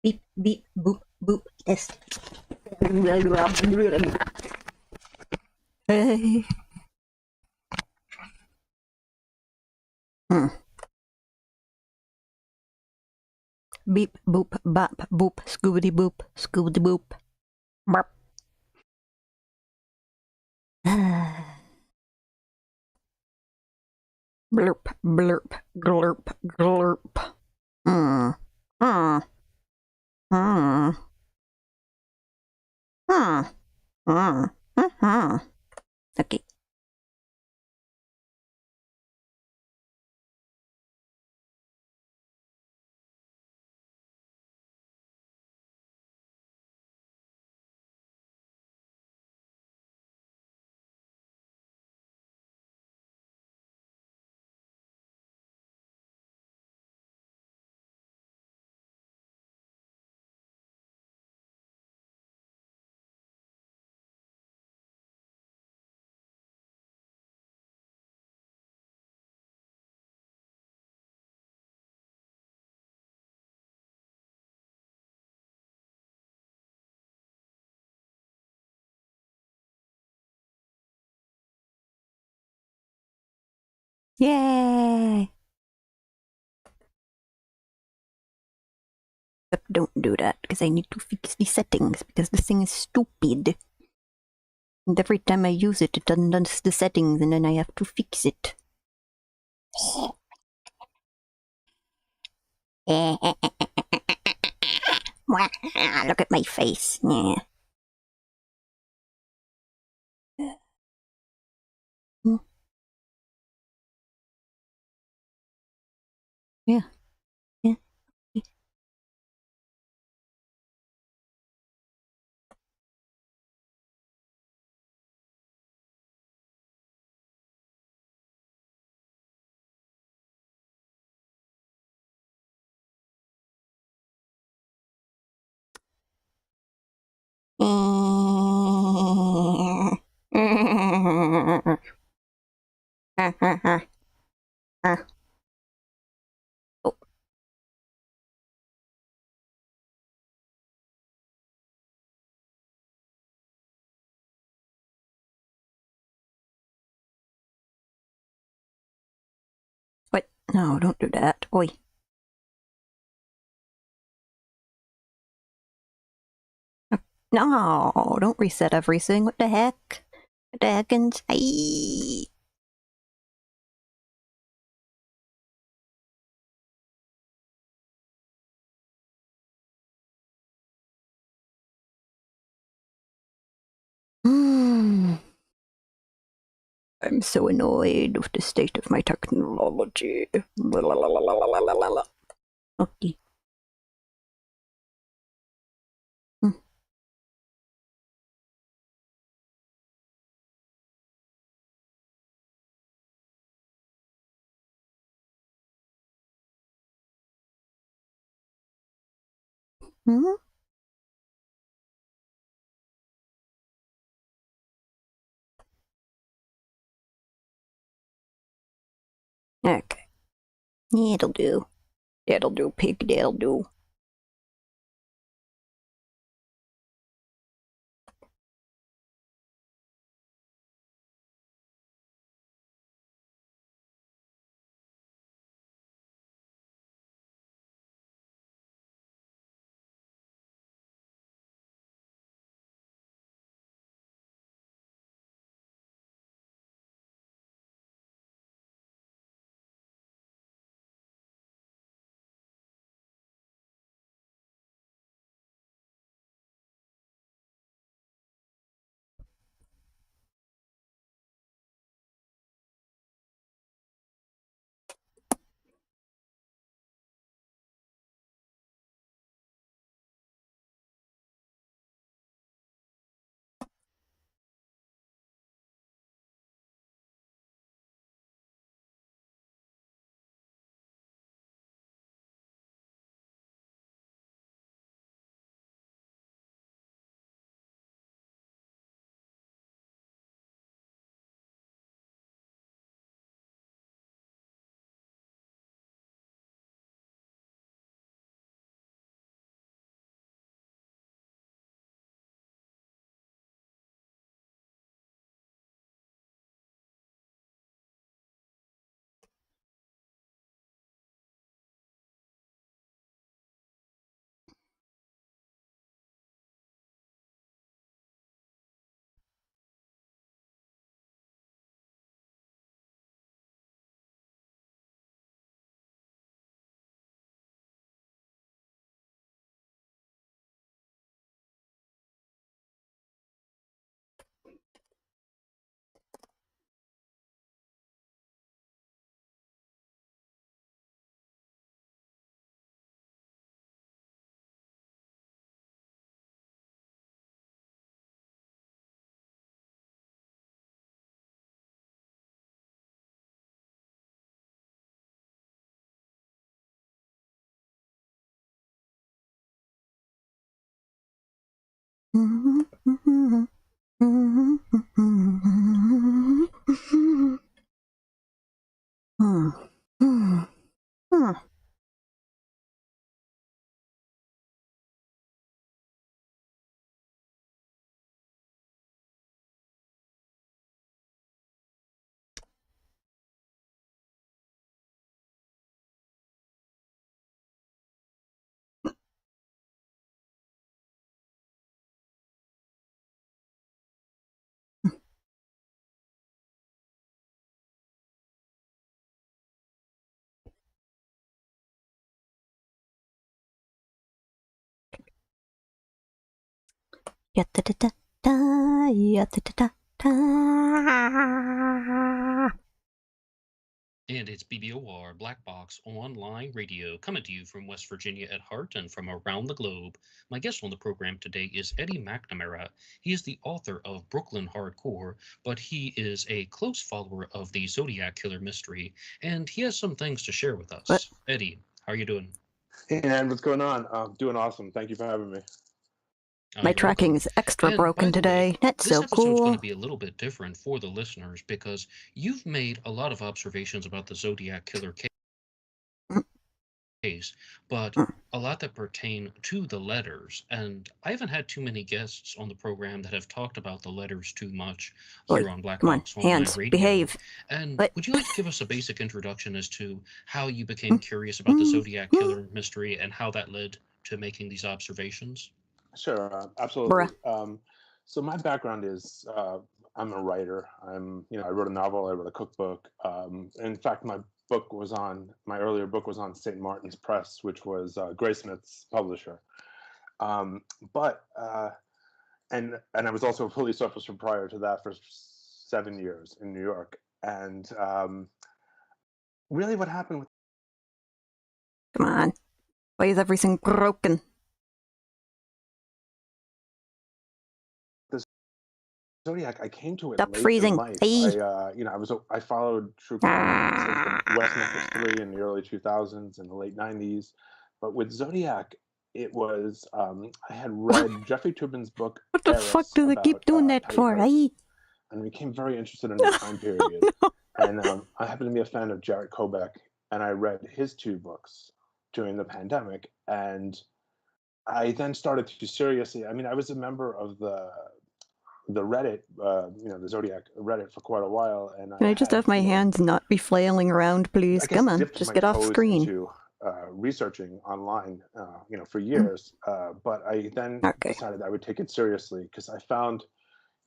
Beep, beep, boop, boop, test. Hey. Beep, boop, bop, boop, scoobity boop, scoobity boop. Barp. Blurp, blurp, glurp, glurp. Mm. Mm. Mm. Mm. Mm. Mm. Okay. Yay! Except don't do that, because I need to fix the settings, because this thing is stupid. And every time I use it, it undoes the settings, and then I have to fix it. Look at my face. Yeah. Yeah. Yeah. Oh, what? No, don't do that. Oi. No, don't reset everything. What the heck? What the heckins? Aye. I'm so annoyed with the state of my technology. Okay. Hmm? Okay. It'll do. That'll do, pig. That'll do. And it's BBOR, Black Box Online Radio, coming to you from West Virginia at heart and from around the globe. My guest on the program today is Eddie McNamara. He is the author of Brooklyn Hardcore, but he is a close follower of the Zodiac Killer mystery, and he has some things to share with us. What? Eddie, how are you doing? Hey, man, what's going on? Doing awesome. Thank you for having me. My You're tracking welcome. is extra And broken by the today. way, That's this so episode's going to cool. be a little bit different for the listeners because you've made a lot of observations about the Zodiac Killer case, but a lot that pertain to the letters. And I haven't had too many guests on the program that have talked about the letters too much here Boy, on Black come on, Box Online hands, Radio. behave. And What? would you like to give us a basic introduction as to how you became curious about the Zodiac Killer mystery and how that led to making these observations? Sure, absolutely. Bruh. So my background is I'm a writer. I wrote a novel. I wrote a cookbook. In fact, my earlier book was on St. Martin's Press, which was Graysmith's publisher. And I was also a police officer prior to that for 7 years in New York. And really, what happened with Come on. Why is everything broken? Zodiac, I came to it Stop late freezing. in life. Hey. I followed true crime since the West Memphis 3 in the early 2000s and the late 90s. But with Zodiac, it was, I had read Jeffrey Toobin's book, What the Eris, fuck do they keep about doing that petty for, hearts, eh? and became very interested in the time period. And I happen to be a fan of Jarrett Kobeck, and I read his 2 books during the pandemic. And I then started to seriously, I was a member of the Reddit, the Zodiac Reddit for quite a while, and Can I just have my hands not be flailing around, please? I guess Come on, dipped just my get off toes screen. into researching online, for years. But I then decided I would take it seriously because I found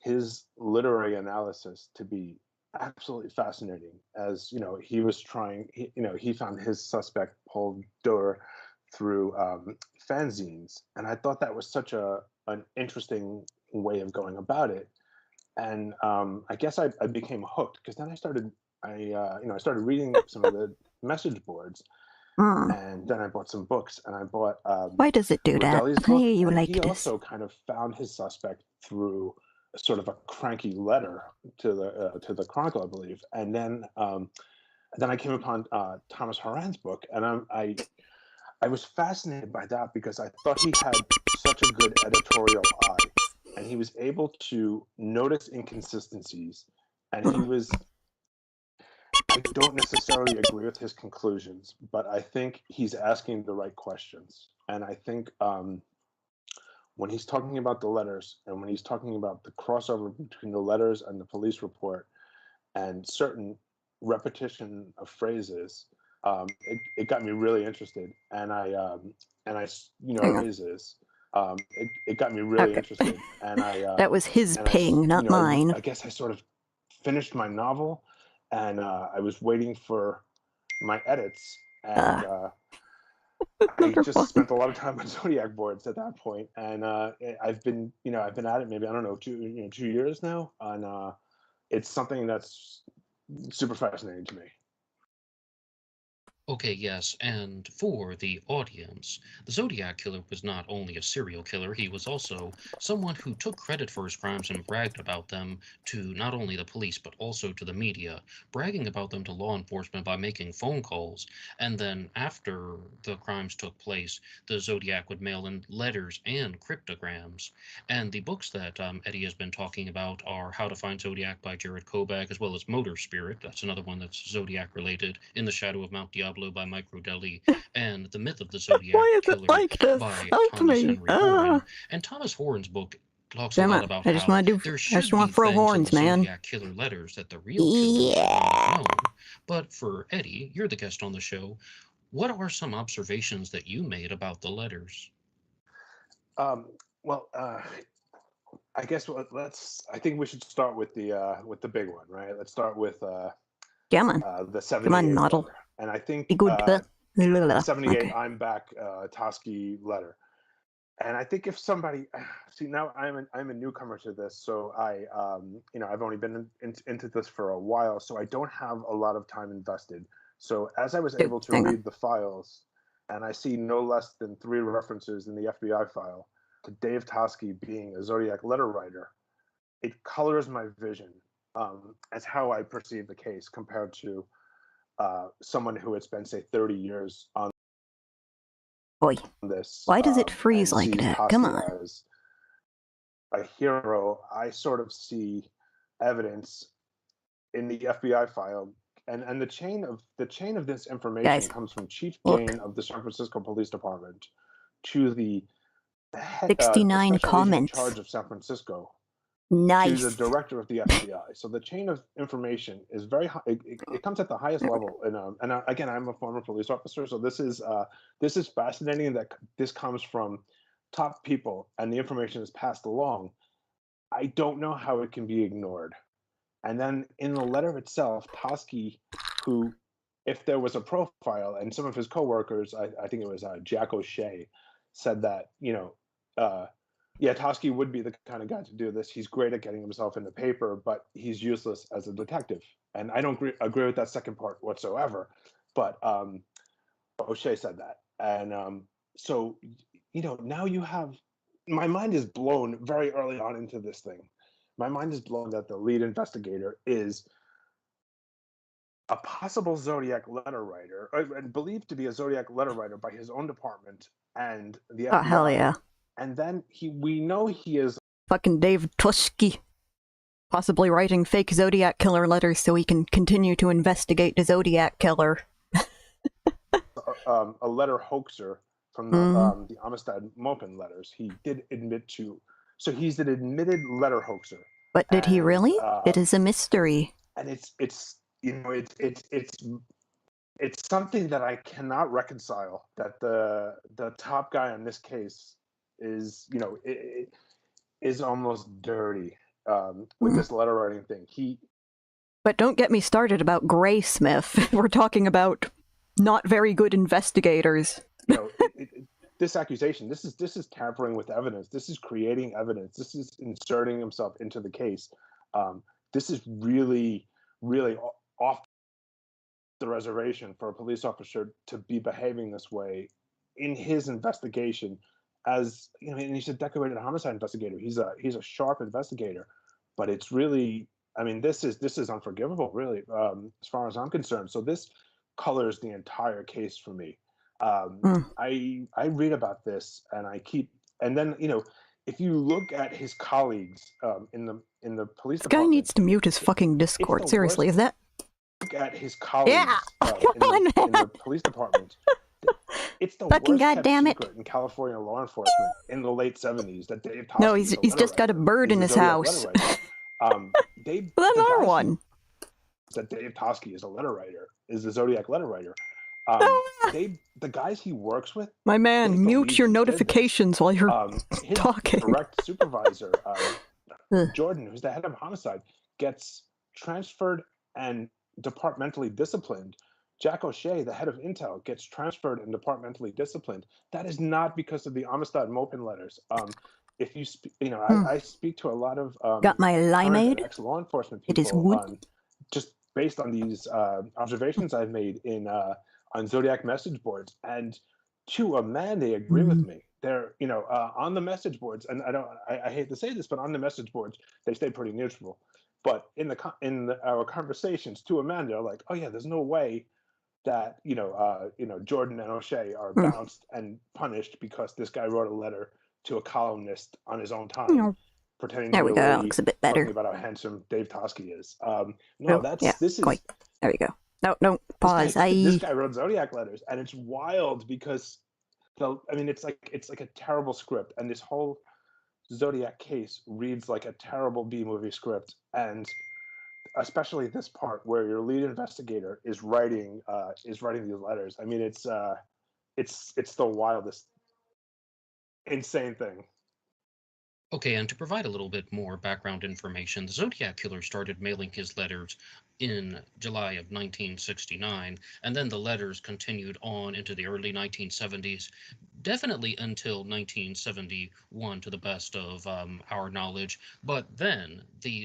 his literary analysis to be absolutely fascinating. As he was trying, he found his suspect Paul Durr through fanzines, and I thought that was such an interesting way of going about it. And I guess I became hooked because then I started reading some of the message boards, and then I bought some books, and I bought Why does it do that? Rodelli's I book, you and like he this. also kind of found his suspect through sort of a cranky letter to the Chronicle, I believe, and then I came upon Thomas Horan's book, and I was fascinated by that because I thought he had such a good editorial eye, and he was able to notice inconsistencies, and I don't necessarily agree with his conclusions, but I think he's asking the right questions. And I think when he's talking about the letters and when he's talking about the crossover between the letters and the police report and certain repetition of phrases, it got me really interested. And phrases. It got me really interested, and that was his ping, not mine. I guess I sort of finished my novel, and I was waiting for my edits, and I just spent a lot of time on Zodiac boards at that point, and I've been at it maybe, I don't know, 2 years now, and it's something that's super fascinating to me. Okay, yes, and for the audience, the Zodiac Killer was not only a serial killer, he was also someone who took credit for his crimes and bragged about them to not only the police but also to the media, bragging about them to law enforcement by making phone calls. And then after the crimes took place, the Zodiac would mail in letters and cryptograms. And the books that Eddie has been talking about are How to Find Zodiac by Jared Kobach, as well as Motor Spirit. That's another one that's Zodiac related. In the Shadow of Mount Diablo by Mike Rodelli, and The Myth of the Zodiac Why is it Killer like this? by Help Thomas me! Henry Horan. And Thomas Horan's book talks a Damn lot it! about I just how want to do. there I just should want be to throw things in the horns, man. Zodiac Killer letters that the real killer should not have known. But for Eddie, you're the guest on the show. What are some observations that you made about the letters? Well, I guess I think we should start with the big one, right? Let's start with Come on, the come on, 78 model. letter, and I think Be good. the 78 Okay. I'm back Toski letter, and I think if somebody see now I'm a newcomer to this, so I've only been into this for a while, so I don't have a lot of time invested. So as I was able to read the files, and I see no less than 3 references in the FBI file to Dave Toski being a Zodiac letter writer, it colors my vision as how I perceive the case compared to someone who had spent, say, 30 years on Boy, this. why does it freeze and like sees that? Toski Come on. as a hero. I sort of see evidence in the FBI file, and the chain of this information Guys, comes from Chief look. Gain of the San Francisco Police Department to the head, 69 special comments. agent in charge of San Francisco. Nice. To the director of the FBI. So the chain of information is very high. It comes at the highest level. And again, I'm a former police officer, so this is fascinating that this comes from top people and the information is passed along. I don't know how it can be ignored. And then in the letter itself, Toski, who, if there was a profile, and some of his coworkers, I think it was Jack O'Shea, said that yeah, Toski would be the kind of guy to do this. He's great at getting himself in the paper, but he's useless as a detective. And I don't agree with that second part whatsoever. But O'Shea said that. And so, now you have, my mind is blown very early on into this thing. My mind is blown that the lead investigator is a possible Zodiac letter writer, and believed to be a Zodiac letter writer by his own department and the FBI. Oh, hell yeah. And then we know he is fucking Dave Tuschke, possibly writing fake Zodiac Killer letters so he can continue to investigate the Zodiac Killer. a letter hoaxer from the Amistad Maupin letters. He did admit to, so he's an admitted letter hoaxer. But did he really? It is a mystery. And it's something that I cannot reconcile, that the top guy on this case is is almost dirty with this letter writing thing. But don't get me started about Graysmith. We're talking about not very good investigators. This accusation, this is tampering with evidence. This is creating evidence. This is inserting himself into the case. This is really, really off the reservation for a police officer to be behaving this way in his investigation. As and he's a decorated homicide investigator. He's a sharp investigator, but it's really, this is unforgivable, really, as far as I'm concerned. So this colors the entire case for me. I read about this and then if you look at his colleagues in the police department, this guy needs to mute his fucking Discord. Seriously, is that? Look at his colleagues in the police department. It's the fucking worst goddamn kept secret in California law enforcement in the late 70s that Dave Toski. No, he's just got a bird in his house. They another one. That Dave Toski is a letter writer, is a Zodiac letter writer. The guys he works with. My man, mute your notifications while you're talking. Direct supervisor, Jordan, who's the head of homicide, gets transferred and departmentally disciplined. Jack O'Shea, the head of Intel, gets transferred and departmentally disciplined. That is not because of the Amistad Maupin letters. If you speak, I speak to a lot of got my limeade. Ex-law enforcement people. It is good. Just based on these observations I've made in on Zodiac message boards, and to a man, they agree with me. They're, on the message boards, and I hate to say this, but on the message boards, they stay pretty neutral. But our conversations, to a man, they're like, oh yeah, there's no way that Jordan and O'Shea are bounced and punished because this guy wrote a letter to a columnist on his own time, pretending there to we be a go. That lady, looks a bit better. talking about how handsome Dave Toschi is. Quite. There we go. No, pause. This guy wrote Zodiac letters, and it's wild because it's like a terrible script, and this whole Zodiac case reads like a terrible B-movie script, and especially this part where your lead investigator is writing these letters. I mean, it's the wildest, insane thing. Okay, and to provide a little bit more background information, the Zodiac Killer started mailing his letters in July of 1969, and then the letters continued on into the early 1970s, definitely until 1971, to the best of our knowledge. But then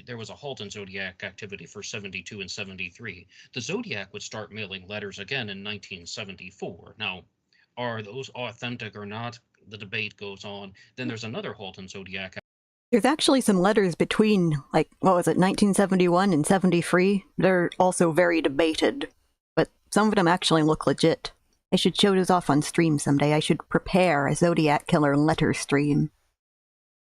there was a halt in Zodiac activity for 72 and 73. The Zodiac would start mailing letters again in 1974. Now, are those authentic or not? The debate goes on. Then there's another halt in Zodiac. There's actually some letters between, like, what was it, 1971 and 73? They're also very debated, but some of them actually look legit. I should show those off on stream someday. I should prepare a Zodiac Killer letter stream.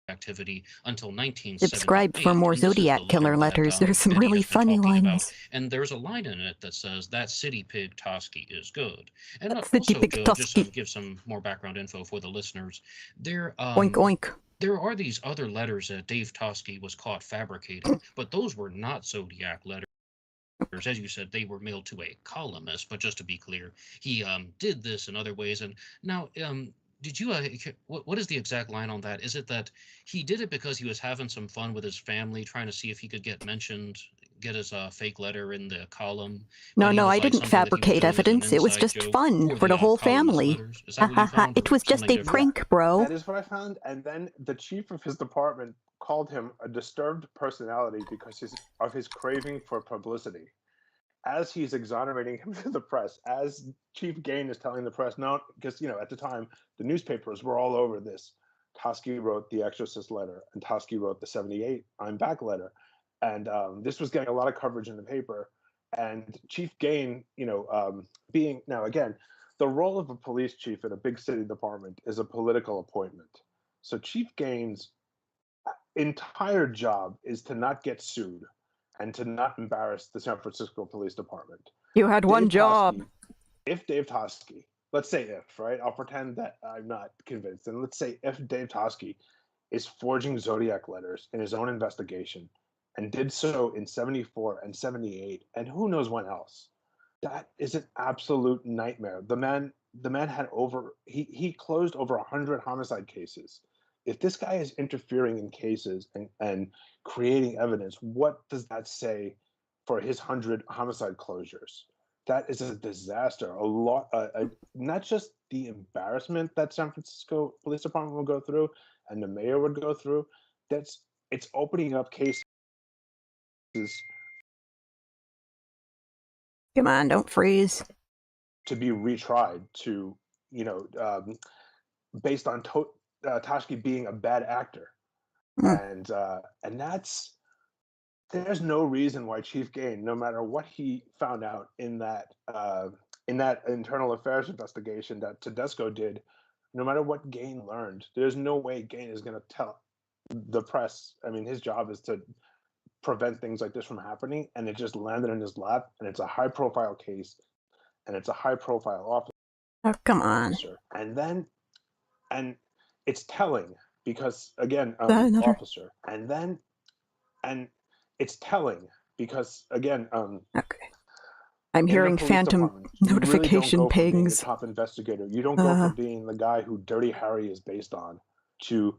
Activity until 1978. Subscribe for more Zodiac Killer letters. There's some really funny ones. And there's a line in it that says, that city pig Toschi is good. And also, Joe, just to give some more background info for the listeners, oink oink. There are these other letters that Dave Toschi was caught fabricating, but those were not Zodiac letters. As you said, they were mailed to a columnist, but just to be clear, he did this in other ways. And now, did you, what is the exact line on that? Is it that he did it because he was having some fun with his family, trying to see if he could get his fake letter in the column? No, I didn't fabricate evidence. It was just fun for the whole family. It was just a prank, bro. That is what I found. And then the chief of his department called him a disturbed personality because of his craving for publicity. As he's exonerating him to the press, as Chief Gain is telling the press, no, because, at the time, the newspapers were all over this. Toschi wrote the Exorcist letter, and Toschi wrote the 78 I'm Back letter. And this was getting a lot of coverage in the paper. And Chief Gain, being, now again, the role of a police chief in a big city department is a political appointment. So Chief Gain's entire job is to not get sued and to not embarrass the San Francisco Police Department. You had one job. If Dave Toschi, let's say if, right? I'll pretend that I'm not convinced. And let's say if Dave Toschi is forging Zodiac letters in his own investigation and did so in 74 and 78, and who knows when else, that is an absolute nightmare. The man had he closed over 100 homicide cases. If this guy is interfering in cases and creating evidence, what does that say for his 100 homicide closures? That is a disaster. A lot, not just the embarrassment that San Francisco Police Department will go through and the mayor would go through. It's opening up cases. Come on, don't freeze. To be retried based on Toschi being a bad actor, and there's no reason why Chief Gain, no matter what he found out in that internal affairs investigation that Tedesco did, no matter what Gain learned, there's no way Gain is going to tell the press. I mean, his job is to prevent things like this from happening, and it just landed in his lap, and it's a high-profile case, and it's a high-profile officer. Oh, come on. And it's telling because, again, officer. And it's telling because, again, okay. I'm hearing phantom notification really pings. Top investigator. You don't go from being the guy who Dirty Harry is based on to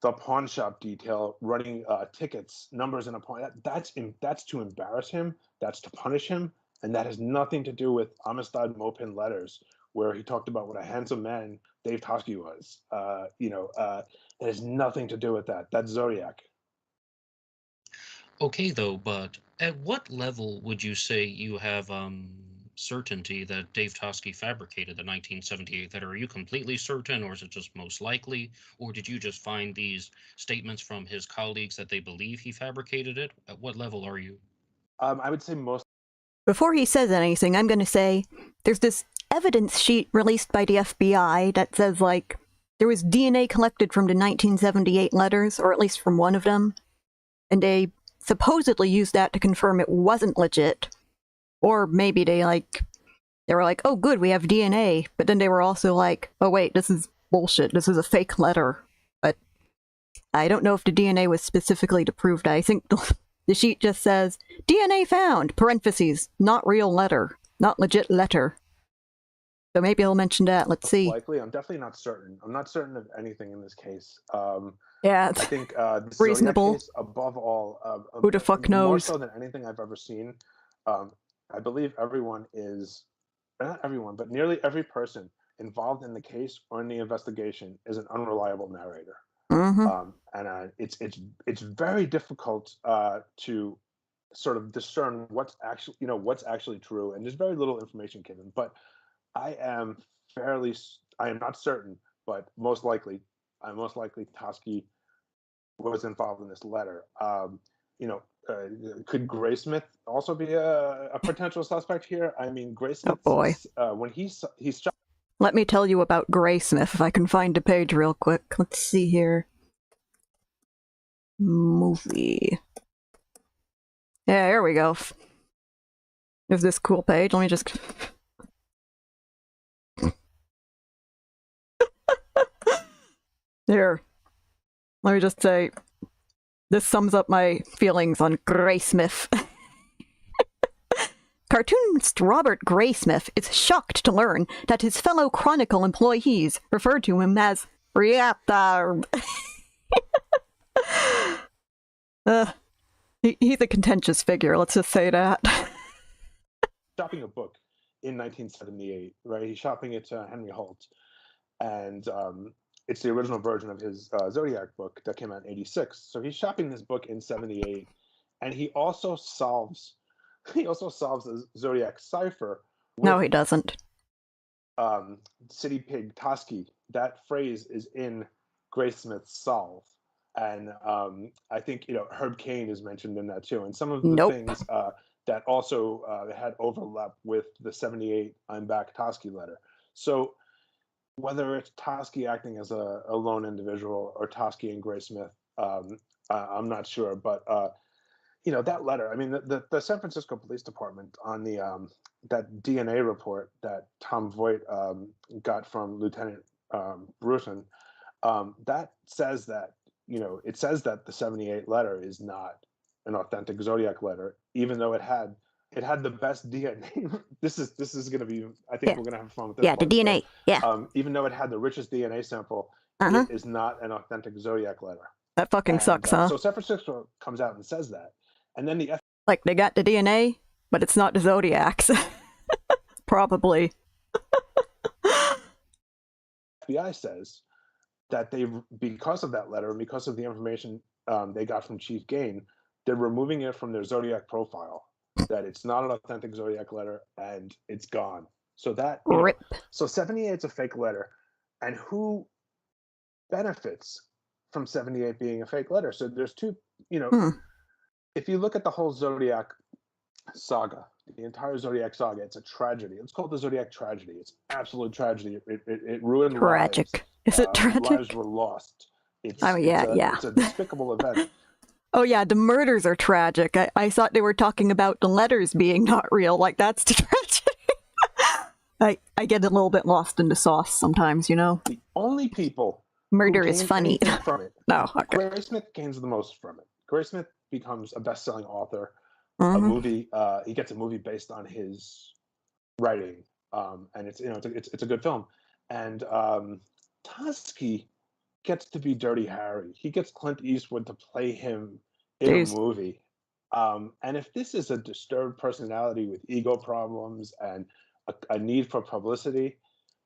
the pawn shop detail running tickets, numbers in a pawn. That's to embarrass him. That's to punish him. And that has nothing to do with Amistad Mopin letters, where he talked about what a handsome man Dave Toschi was. That has nothing to do with that. That's Zodiac. Okay, though, but at what level would you say you have certainty that Dave Toschi fabricated the 1978 letter? Are you completely certain, or is it just most likely? Or did you just find these statements from his colleagues that they believe he fabricated it? At what level are you? I would say most. Before he says anything, I'm going to say there's this evidence sheet released by the FBI that says, like, there was DNA collected from the 1978 letters, or at least from one of them, and they supposedly used that to confirm it wasn't legit. Or maybe they were like, oh good, we have DNA, but then they were also like, oh wait, this is bullshit, this is a fake letter. But I don't know if the DNA was specifically to prove that. I think the sheet just says, DNA found, parentheses, not real letter, not legit letter. So maybe he'll mention that. Let's see. Likely, I'm definitely not certain. I'm not certain of anything in this case. Yeah, I think this reasonable. Case, above all, who the fuck knows? More so than anything I've ever seen, I believe everyone is, not everyone, but nearly every person involved in the case or in the investigation is an unreliable narrator. Mm-hmm. And it's very difficult to sort of discern what's actually true, and there's very little information given. But I am not certain, but most likely Toschi was involved in this letter. Could Graysmith also be a potential suspect here? I mean, Graysmith. Oh boy. When he's shot. Let me tell you about Graysmith if I can find the page real quick. Let's see here. Movie. Yeah, here we go. There's this cool page. Let me just. Here. Let me just say, this sums up my feelings on Graysmith. Cartoonist Robert Graysmith is shocked to learn that his fellow Chronicle employees referred to him as Reactor. He's a contentious figure, let's just say that. Shopping a book in 1978, right? He's shopping it to Henry Holt. And it's the original version of his Zodiac book that came out in 86. So he's shopping this book in 78, and he also solves the Zodiac cipher. No, he doesn't. City Pig Toschi. That phrase is in Graysmith's solve, and I think Herb Caen is mentioned in that too. And some of the things that also had overlap with the 78 I'm Back Toschi letter. So whether it's Toschi acting as a lone individual or Toschi and Graysmith, I'm not sure. But that letter. I mean, the San Francisco Police Department on the that DNA report that Tom Voigt got from Lieutenant Bruton, that says that it says that the 78 letter is not an authentic Zodiac letter, even though it had the best DNA. This is going to be. I think we're going to have fun with this. Yeah, the DNA. Even though it had the richest DNA sample, it is not an authentic Zodiac letter. That fucking sucks, huh? So San Francisco comes out and says that, and then the they got the DNA, but it's not the Zodiacs. Probably. FBI says that because of that letter and because of the information they got from Chief Gain, they're removing it from their Zodiac profile. That it's not an authentic Zodiac letter and it's gone. So that so 78 is a fake letter, and who benefits from 78 being a fake letter? So there's two. If you look at the whole Zodiac saga, the entire Zodiac saga, it's a tragedy. It's called the Zodiac tragedy. It's absolute tragedy. It ruined tragic. Lives. Is it tragic? Lives were lost. It's a despicable event. Oh yeah, the murders are tragic. I thought they were talking about the letters being not real. Like, that's the tragedy. I get a little bit lost in the sauce sometimes, The only people murder is funny from it. No, okay. Graysmith gains the most from it. Graysmith becomes a best-selling author. Mm-hmm. A movie. He gets a movie based on his writing, and it's a good film. And Toschi gets to be Dirty Harry. He gets Clint Eastwood to play him in a movie. And if this is a disturbed personality with ego problems and a need for publicity,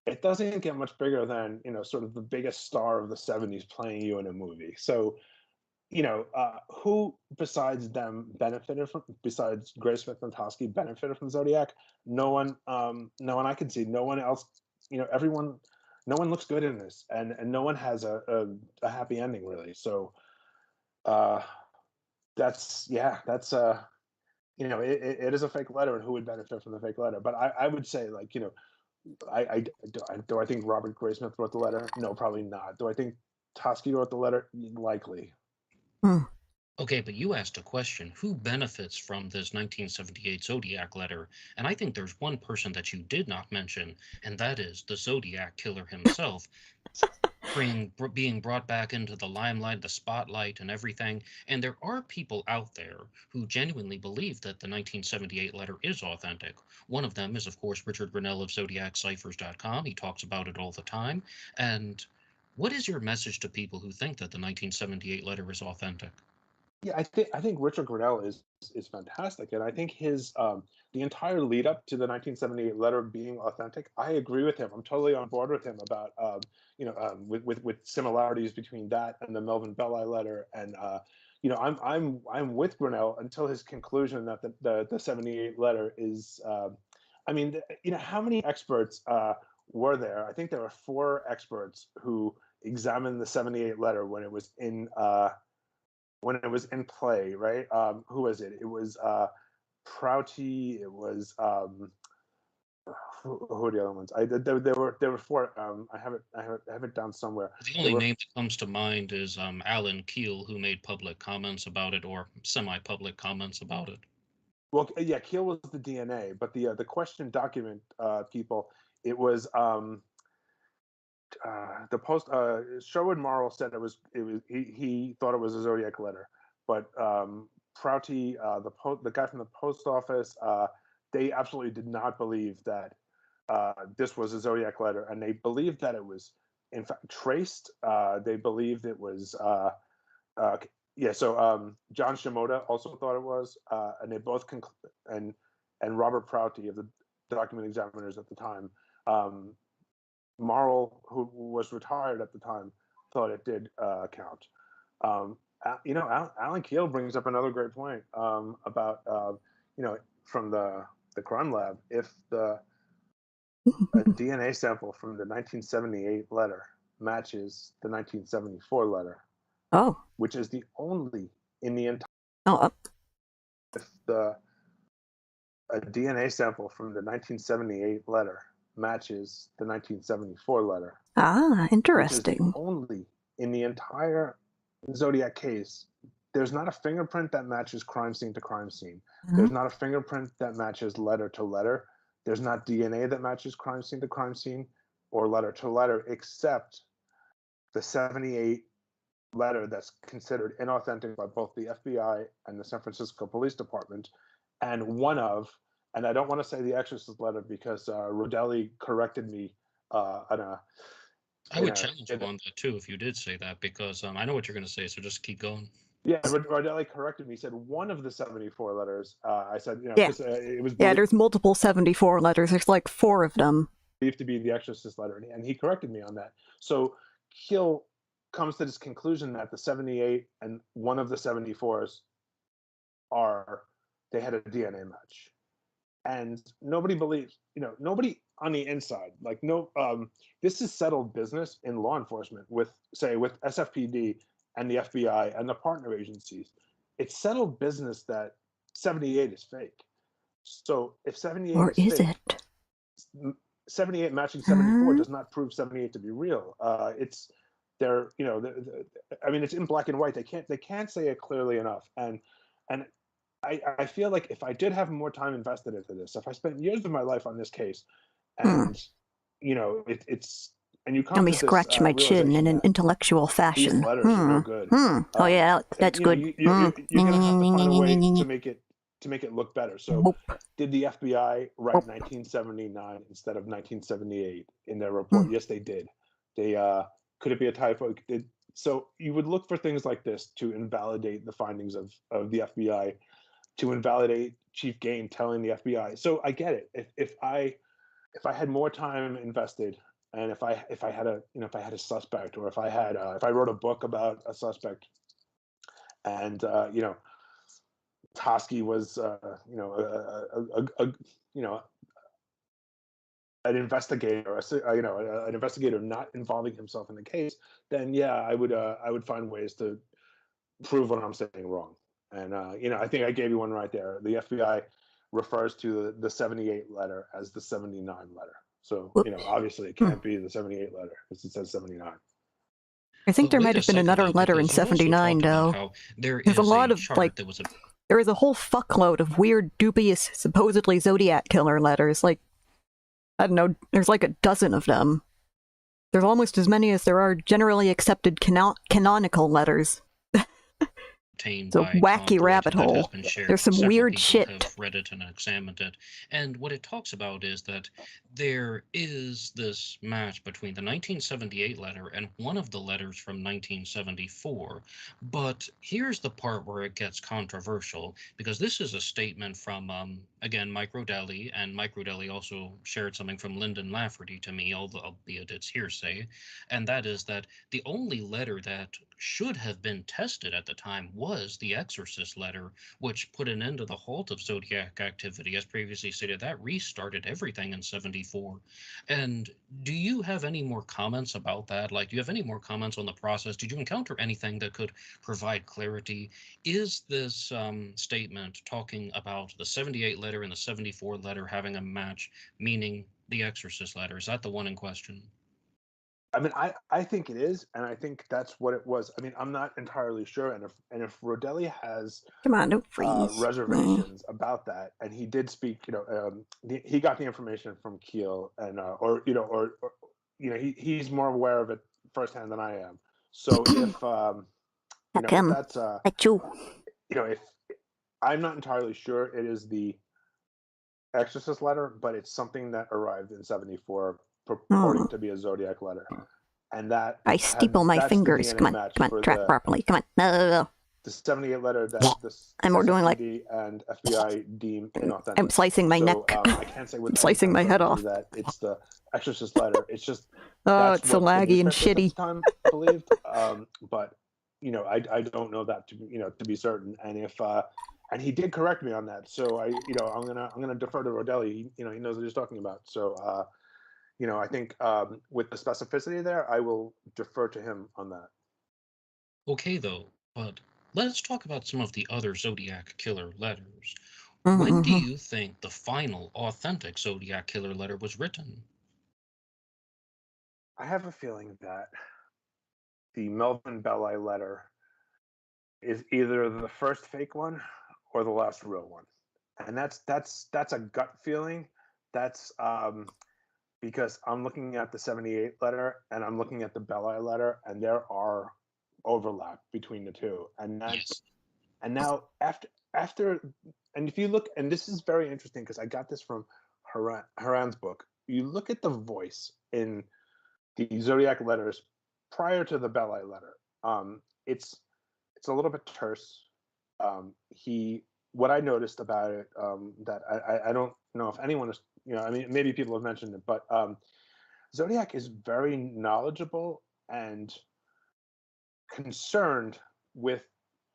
it doesn't get much bigger than sort of the biggest star of the 70s playing you in a movie. So who besides them benefited from, besides Graysmith and Toschi benefited from Zodiac? No one, no one I can see. No one else. Everyone. No one looks good in this, and no one has a happy ending really. So uh, that's it is a fake letter, and who would benefit from the fake letter? But I would say, like, do I think Robert Graysmith wrote the letter? No, probably not. Do I think Toschi wrote the letter? Likely. Hmm. Okay, but you asked a question. Who benefits from this 1978 Zodiac letter? And I think there's one person that you did not mention, and that is the Zodiac killer himself, being brought back into the limelight, the spotlight, and everything. And there are people out there who genuinely believe that the 1978 letter is authentic. One of them is, of course, Richard Grinnell of ZodiacCiphers.com. He talks about it all the time. And what is your message to people who think that the 1978 letter is authentic? Yeah, I think Richard Grinnell is fantastic, and I think his the entire lead up to the 1978 letter being authentic. I agree with him. I'm totally on board with him about with similarities between that and the Melvin Belli letter, and I'm with Grinnell until his conclusion that the 78 letter is. I mean, how many experts were there? I think there were 4 experts who examined the 78 letter when it was in play, right? Who was it? It was Prouty. It was who are the other ones? There were 4. I have it down somewhere. The There only were name that comes to mind is Alan Keel, who made public comments about it, or semi-public comments about it. well, yeah, Keel was the DNA, but the question document people. It was the post. Sherwood Morrill said he thought it was a Zodiac letter, but Prouty, the guy from the post office, they absolutely did not believe that this was a Zodiac letter, and they believed that it was in fact traced. They believed it was uh, yeah. So John Shimoda also thought it was, and they both and Robert Prouty of the document examiners at the time. Morrill, who was retired at the time, thought it did count. Alan Keel brings up another great point about from the crime lab. If a DNA sample from the 1978 letter matches the 1974 letter, Oh. which is the only in the entire. Oh. If a DNA sample from the 1978 letter matches the 1974 letter. Ah, interesting. Which is the only in the entire Zodiac case. There's not a fingerprint that matches crime scene to crime scene. Mm-hmm. There's not a fingerprint that matches letter to letter. There's not DNA that matches crime scene to crime scene or letter to letter, except the 78 letter that's considered inauthentic by both the FBI and the San Francisco Police Department, and and I don't want to say the Exorcist letter because Rodelli corrected me on a. I would challenge you on that too if you did say that, because I know what you're going to say, so just keep going. Yeah, Rodelli corrected me. He said one of the 74 letters. I said, yeah, it was. Yeah, there's multiple 74 letters. There's like 4 of them. Believed to be the Exorcist letter, and he corrected me on that. So Keel comes to this conclusion that the 78 and one of the 74s they had a DNA match, and nobody believes. Nobody on the inside, like this is settled business in law enforcement with SFPD and the FBI and the partner agencies. It's settled business that 78 is fake. So if 78 or is fake, it 78 matching 74 does not prove 78 to be real. It's they're I mean, it's in black and white. They can't say it clearly enough. And I feel like if I did have more time invested into this, if I spent years of my life on this case, and it's and you come let me to scratch this, my chin in an intellectual fashion. These letters are no good. Oh yeah, that's good. You're gonna have to find a way to make it look better. So, did the FBI write 1979 instead of 1978 in their report? Yes, they did. They could it be a typo? So you would look for things like this to invalidate the findings of the FBI, to invalidate Chief Gain telling the FBI. So I get it. If I had more time invested, and if I had a suspect, or if I wrote a book about a suspect, and Toschi was an investigator, an investigator not involving himself in the case, then yeah, I would find ways to prove what I'm saying wrong. And I think I gave you one right there. The FBI refers to the 78 letter as the 79 letter. So obviously it can't be the 78 letter because it says 79. I think there might have been another letter in 79, though. There's a lot of, there is a whole fuckload of weird, dubious, supposedly Zodiac killer letters. Like, I don't know, there's like a dozen of them. There's almost as many as there are generally accepted canonical letters. It's a wacky rabbit hole. There's some weird shit. Have read it and examined it, and what it talks about is that there is this match between the 1978 letter and one of the letters from 1974. But here's the part where it gets controversial, because this is a statement from again Mike Rodelli, and Mike Rodelli also shared something from Lyndon Lafferty to me, albeit it's hearsay, and that is that the only letter that should have been tested at the time was the Exorcist letter, which put an end to the halt of Zodiac activity. As previously stated, that restarted everything in 74. And do you have any more comments about that? Like, do you have any more comments on the process? Did you encounter anything that could provide clarity? Is this statement talking about the 78 letter and the 74 letter having a match, meaning the Exorcist letter? Is that the one in question? I mean, I think it is, and I think that's what it was. I mean, I'm not entirely sure, and if Rodelli has reservations about that, and he did speak, he got the information from Keel, and he's more aware of it firsthand than I am. So if that's if I'm not entirely sure it is the Exorcist letter, but it's something that arrived in 74. Purporting to be a Zodiac letter, and that I steeple my fingers. Come on, track properly. Come on, no. The 78 letter that I'm more doing like and FBI deem inauthentic. I'm slicing my neck. I can't say with slicing my head off. That it's the Exorcist letter. It's just it's so laggy and shitty. Time believed, but I don't know that to be certain. And if and he did correct me on that, so I'm gonna defer to Rodelli. He knows what he's talking about. So. I think with the specificity there, I will defer to him on that. Okay, though, but let's talk about some of the other Zodiac killer letters. When do you think the final authentic Zodiac killer letter was written? I have a feeling that the Melvin Belli letter is either the first fake one or the last real one, and that's a gut feeling. That's because I'm looking at the 78 letter and I'm looking at the Belli letter, and there are overlap between the two. And that's and now after and if you look, and this is very interesting because I got this from Haran's book. You look at the voice in the Zodiac letters prior to the Belli letter. It's a little bit terse. What I noticed about it, that I don't know if anyone is, I mean, maybe people have mentioned it, but Zodiac is very knowledgeable and concerned with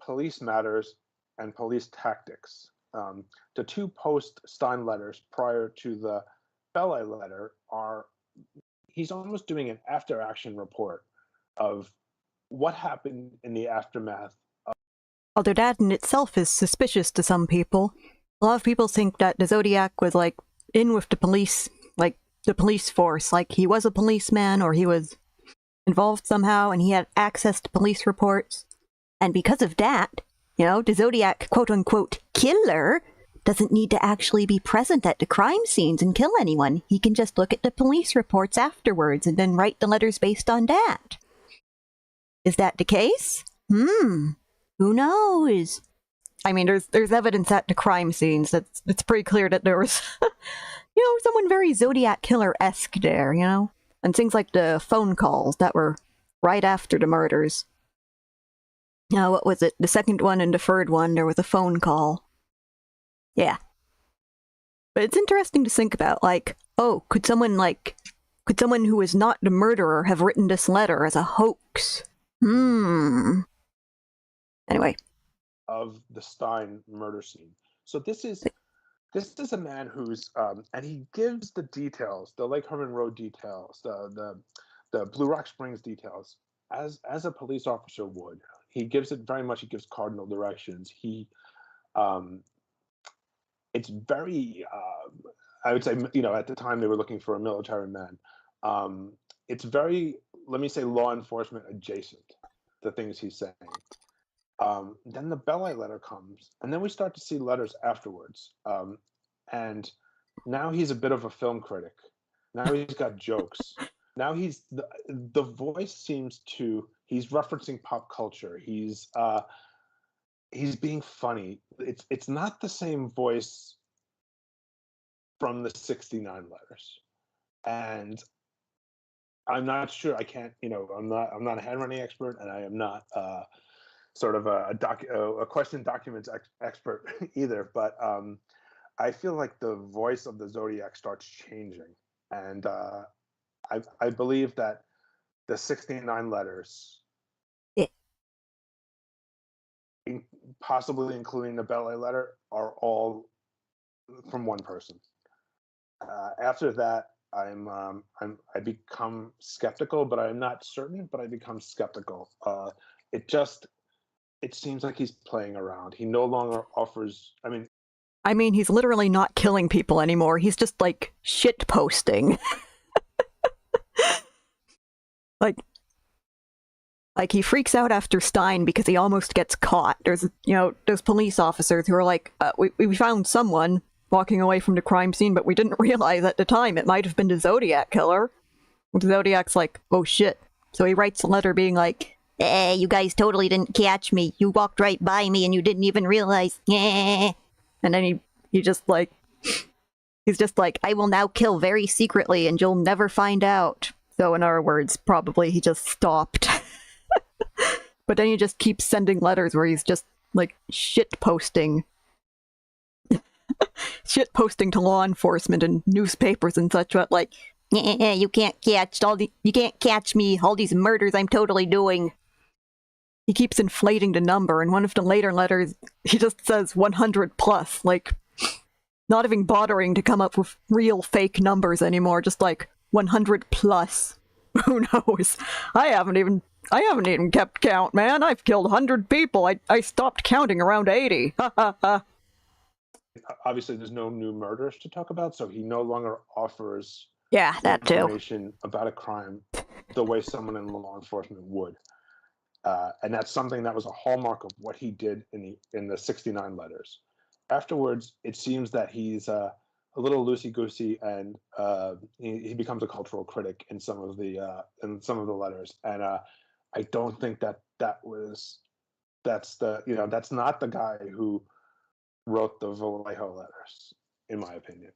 police matters and police tactics. The two post-Stein letters prior to the Belli letter he's almost doing an after-action report of what happened in the aftermath. Although that in itself is suspicious to some people. A lot of people think that the Zodiac was, like, in with the police, like, the police force. Like, he was a policeman, or he was involved somehow, and he had access to police reports. And because of that, the Zodiac quote-unquote killer doesn't need to actually be present at the crime scenes and kill anyone. He can just look at the police reports afterwards and then write the letters based on that. Is that the case? Who knows? I mean, there's evidence at the crime scenes that it's pretty clear that there was, someone very Zodiac killer-esque there, And things like the phone calls that were right after the murders. What was it? The second one and the third one, there was a phone call. Yeah. But it's interesting to think about, like, could someone who was not the murderer have written this letter as a hoax? Anyway, of the Stein murder scene. So this is a man who's and he gives the details, the Lake Herman Road details, the Blue Rock Springs details, as a police officer would. He gives it very much. He gives cardinal directions. It's very. I would say, at the time they were looking for a military man. It's very, let me say, law enforcement adjacent. The things he's saying. Then the Belli letter comes, and then we start to see letters afterwards. And now he's a bit of a film critic. Now he's got jokes. Now the voice seems to, he's referencing pop culture. He's being funny. It's not the same voice from the 69 letters. And I'm not sure, I can't, I'm not a handwriting expert, and I am not sort of a question documents expert either, but I feel like the voice of the Zodiac starts changing, and I believe that the 69 letters, possibly including the Belli letter, are all from one person. After that, I become skeptical, but I'm not certain. But I become skeptical. It seems like he's playing around. He no longer offers. I mean, he's literally not killing people anymore. He's just like shit posting. like he freaks out after Stein because he almost gets caught. There's police officers who are like, we found someone walking away from the crime scene, but we didn't realize at the time it might have been the Zodiac killer. The Zodiac's like, oh shit. So he writes a letter being like, you guys totally didn't catch me. You walked right by me and you didn't even realize. And then he's just like, I will now kill very secretly and you'll never find out. So in other words, probably he just stopped. But then he just keeps sending letters where he's just like shit posting to law enforcement and newspapers and such, but like, you can't catch me, all these murders I'm totally doing. He keeps inflating the number. In one of the later letters, he just says 100 plus, like, not even bothering to come up with real fake numbers anymore, just like 100 plus. Who knows? I haven't even kept count, man. I've killed 100 people. I stopped counting around 80. Ha ha ha. Obviously, there's no new murders to talk about, so he no longer offers that too. Information about a crime the way someone in law enforcement would. And that's something that was a hallmark of what he did in the 69 letters. Afterwards, it seems that he's a little loosey-goosey, and he becomes a cultural critic in some of the letters. And I don't think that's not the guy who wrote the Vallejo letters, in my opinion.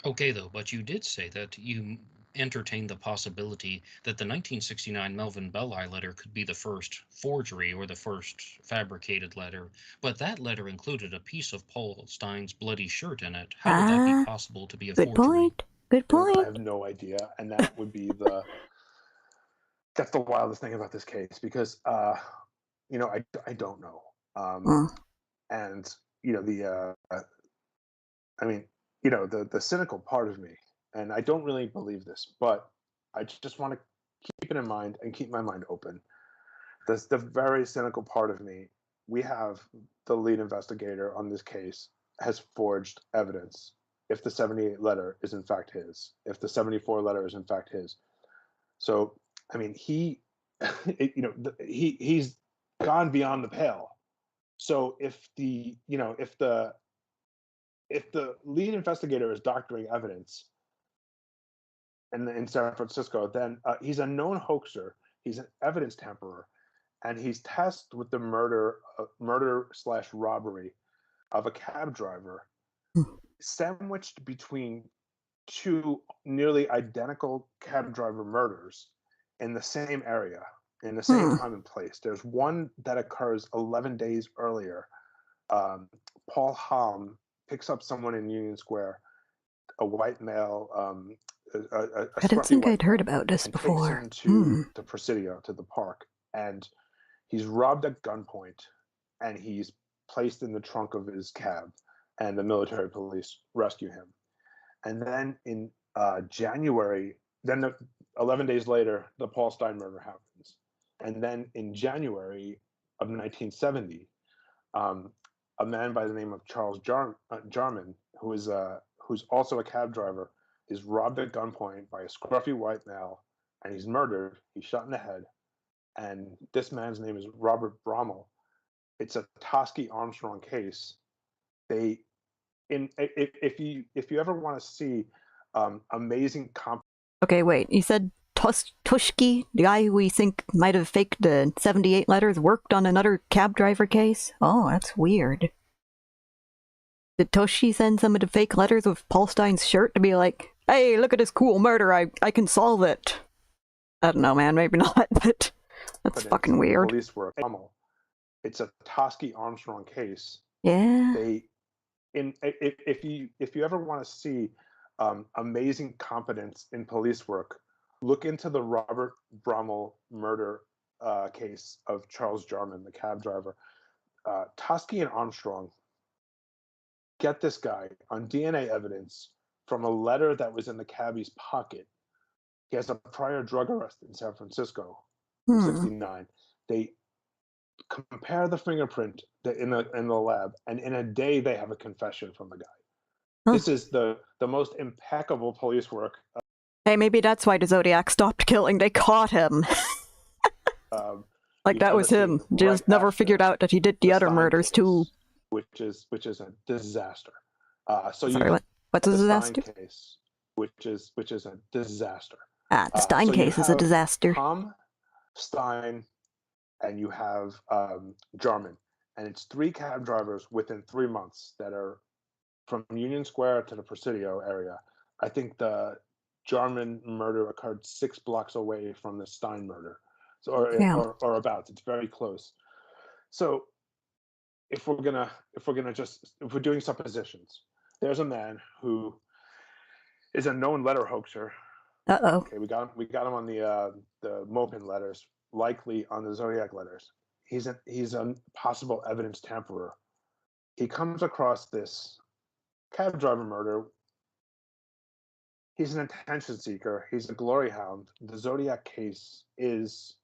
Okay, though, but you did say that you entertained the possibility that the 1969 Melvin Belli letter could be the first forgery or the first fabricated letter, but that letter included a piece of Paul Stein's bloody shirt in it. How would that be possible to be a forgery? Good point. I have no idea, and that would be that's the wildest thing about this case, because I don't know. And the cynical part of me, and I don't really believe this, but I just want to keep it in mind and keep my mind open. The very cynical part of me, we have the lead investigator on this case has forged evidence if the 78 letter is in fact his, if the 74 letter is in fact his. So, I mean, he's gone beyond the pale. So if the lead investigator is doctoring evidence in San Francisco, then he's a known hoaxer. He's an evidence tamperer, and he's tasked with the murder/robbery of a cab driver, sandwiched between two nearly identical cab driver murders in the same area, in the same time and place. There's one that occurs 11 days earlier. Paul Halm picks up someone in Union Square, a white male. I don't think I'd heard about this before. Takes him to the Presidio, to the park, and he's robbed at gunpoint. and he's placed in the trunk of his cab, and the military police rescue him. And then in January, 11 days later, the Paul Stein murder happens. And then in January of 1970, a man by the name of Charles Jarman, who's also a cab driver, is robbed at gunpoint by a scruffy white male, and he's murdered. He's shot in the head. And this man's name is Robert Brommel. It's a Tosky Armstrong case. If you ever want to see amazing Okay, wait. You said Tushki, the guy who we think might have faked the 78 letters, worked on another cab driver case? Oh, that's weird. Did Tushki send some of the fake letters with Paul Stein's shirt to be like, hey, look at this cool murder, I can solve it? I don't know, man, maybe not, but that's fucking weird. Police work. It's a Tosky Armstrong case. Yeah. If you ever want to see amazing competence in police work, look into the Robert Brommel murder case of Charles Jarman, the cab driver. Tosky and Armstrong get this guy on DNA evidence from a letter that was in the cabbie's pocket. He has a prior drug arrest in San Francisco in '69. They compare the fingerprint in the lab, and in a day they have a confession from the guy. This is the most impeccable police work. Hey, maybe that's why the Zodiac stopped killing. They caught him. Like that was him. Just never figured out that he did the other murders too. Which is a disaster. Sorry, what's a disaster? Case, which is a disaster. The Stein case is a disaster. Tom, Stein, and you have Jarman, and it's 3 cab drivers within 3 months that are from Union Square to the Presidio area. I think the Jarman murder occurred 6 blocks away from the Stein murder, so or about. It's very close. So if we're doing suppositions, there's a man who is a known letter hoaxer. Okay, we got him on the Mopin letters, likely on the Zodiac letters. He's a possible evidence tamperer. He comes across this cab driver murder. He's an attention seeker. He's a glory hound. The Zodiac case is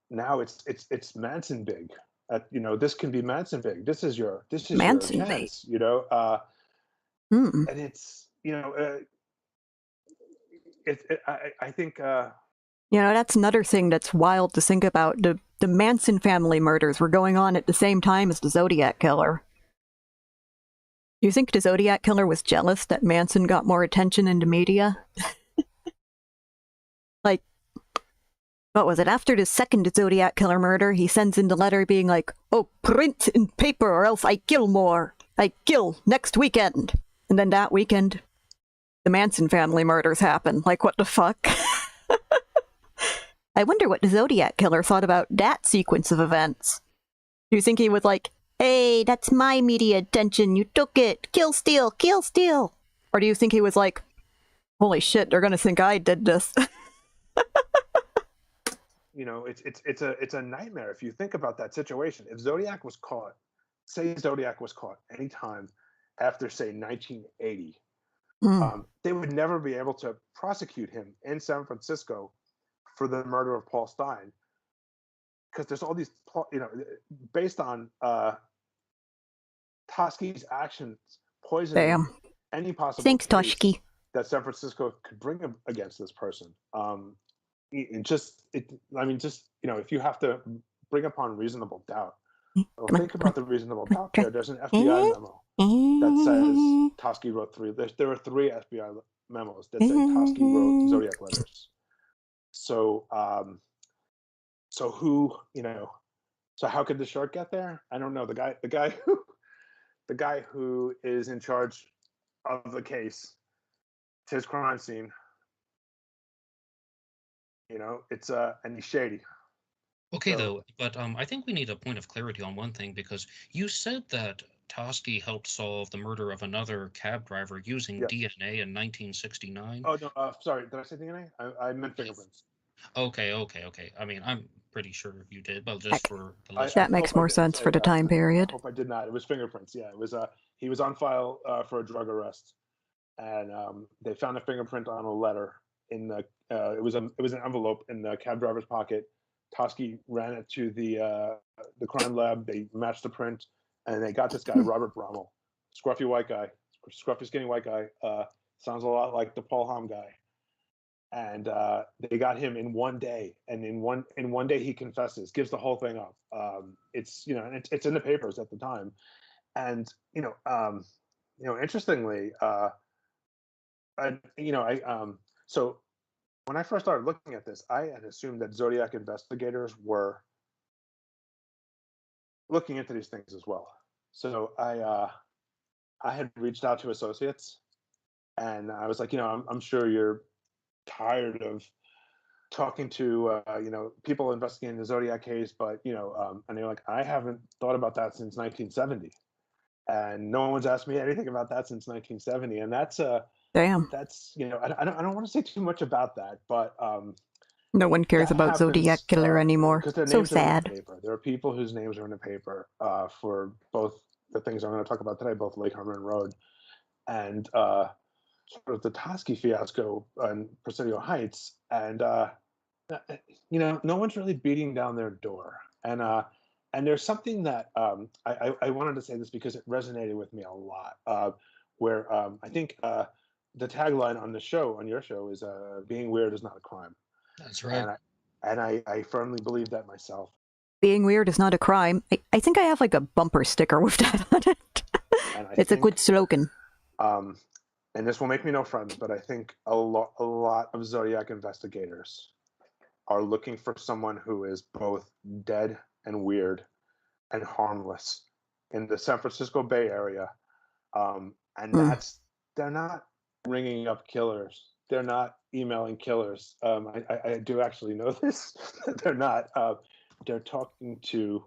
now it's Manson big. This can be Manson big. This is your Manson your chance, big. And it's I think that's another thing that's wild to think about. The Manson family murders were going on at the same time as the Zodiac killer. Do you think the Zodiac killer was jealous that Manson got more attention in the media? Like, what was it? After the second Zodiac killer murder, he sends in the letter being like, oh, print in paper or else I kill more. I kill next weekend. And then that weekend, the Manson family murders happen. Like, what the fuck? I wonder what the Zodiac killer thought about that sequence of events. Do you think he was like, hey, that's my media attention, you took it, kill, steal, kill, steal? Or do you think he was like, holy shit, they're gonna think I did this? It's a nightmare if you think about that situation. If Zodiac was caught, say Zodiac was caught anytime after, say, 1980, they would never be able to prosecute him in San Francisco for the murder of Paul Stein, because there's all these, based on Tosky's actions, poisoning any possible Thanks, Toshki. that San Francisco could bring against this person. If you have to bring upon reasonable doubt, think about the reasonable doubt there. There's an FBI memo that says Tosky wrote 3. There are 3 FBI memos that say Tosky wrote Zodiac letters. So how could the shark get there? I don't know. The guy who is in charge of the case, it's his crime scene. It's and he's shady. Okay, though, but I think we need a point of clarity on one thing, because you said that Tosky helped solve the murder of another cab driver using DNA in 1969. Oh, no, sorry. Did I say DNA? I meant fingerprints. Okay. I mean, I'm pretty sure you did, but just Heck, for the that listener. makes more sense for the time I period. hope I did not. It was fingerprints. Yeah, it was. He was on file for a drug arrest, and they found a fingerprint on a letter in the. It was an envelope in the cab driver's pocket. Toschi ran it to the crime lab. They matched the print, and they got this guy Robert Brommel, scruffy white guy, scruffy skinny white guy. Sounds a lot like the Paul Hom guy, and they got him in one day, and in one day he confesses, gives the whole thing up. It's and it's in the papers at the time, and interestingly, so when I first started looking at this, I had assumed that Zodiac investigators were looking into these things as well. So I had reached out to associates, and I was like, I'm sure you're tired of talking to people investigating the Zodiac case, but and they're like, I haven't thought about that since 1970, and no one's asked me anything about that since 1970, and Damn. that's I don't want to say too much about that, but No one cares that about Zodiac happens Killer anymore. because their So names are in the sad. paper. There are people whose names are in the paper for both the things I'm going to talk about today, both Lake Herman Road and sort of the Toschi fiasco on Presidio Heights, and no one's really beating down their door. And there's something that I wanted to say this because it resonated with me a lot. Where I think the tagline on the show, on your show, is "Being weird is not a crime." That's right. And I firmly believe that myself. Being weird is not a crime. I think I have like a bumper sticker with that on it. It's a good slogan. And this will make me no friends, but I think a lot of Zodiac investigators are looking for someone who is both dead and weird and harmless in the San Francisco Bay Area. And they're not ringing up killers. They're not emailing killers. I do actually know this. They're not. They're talking to,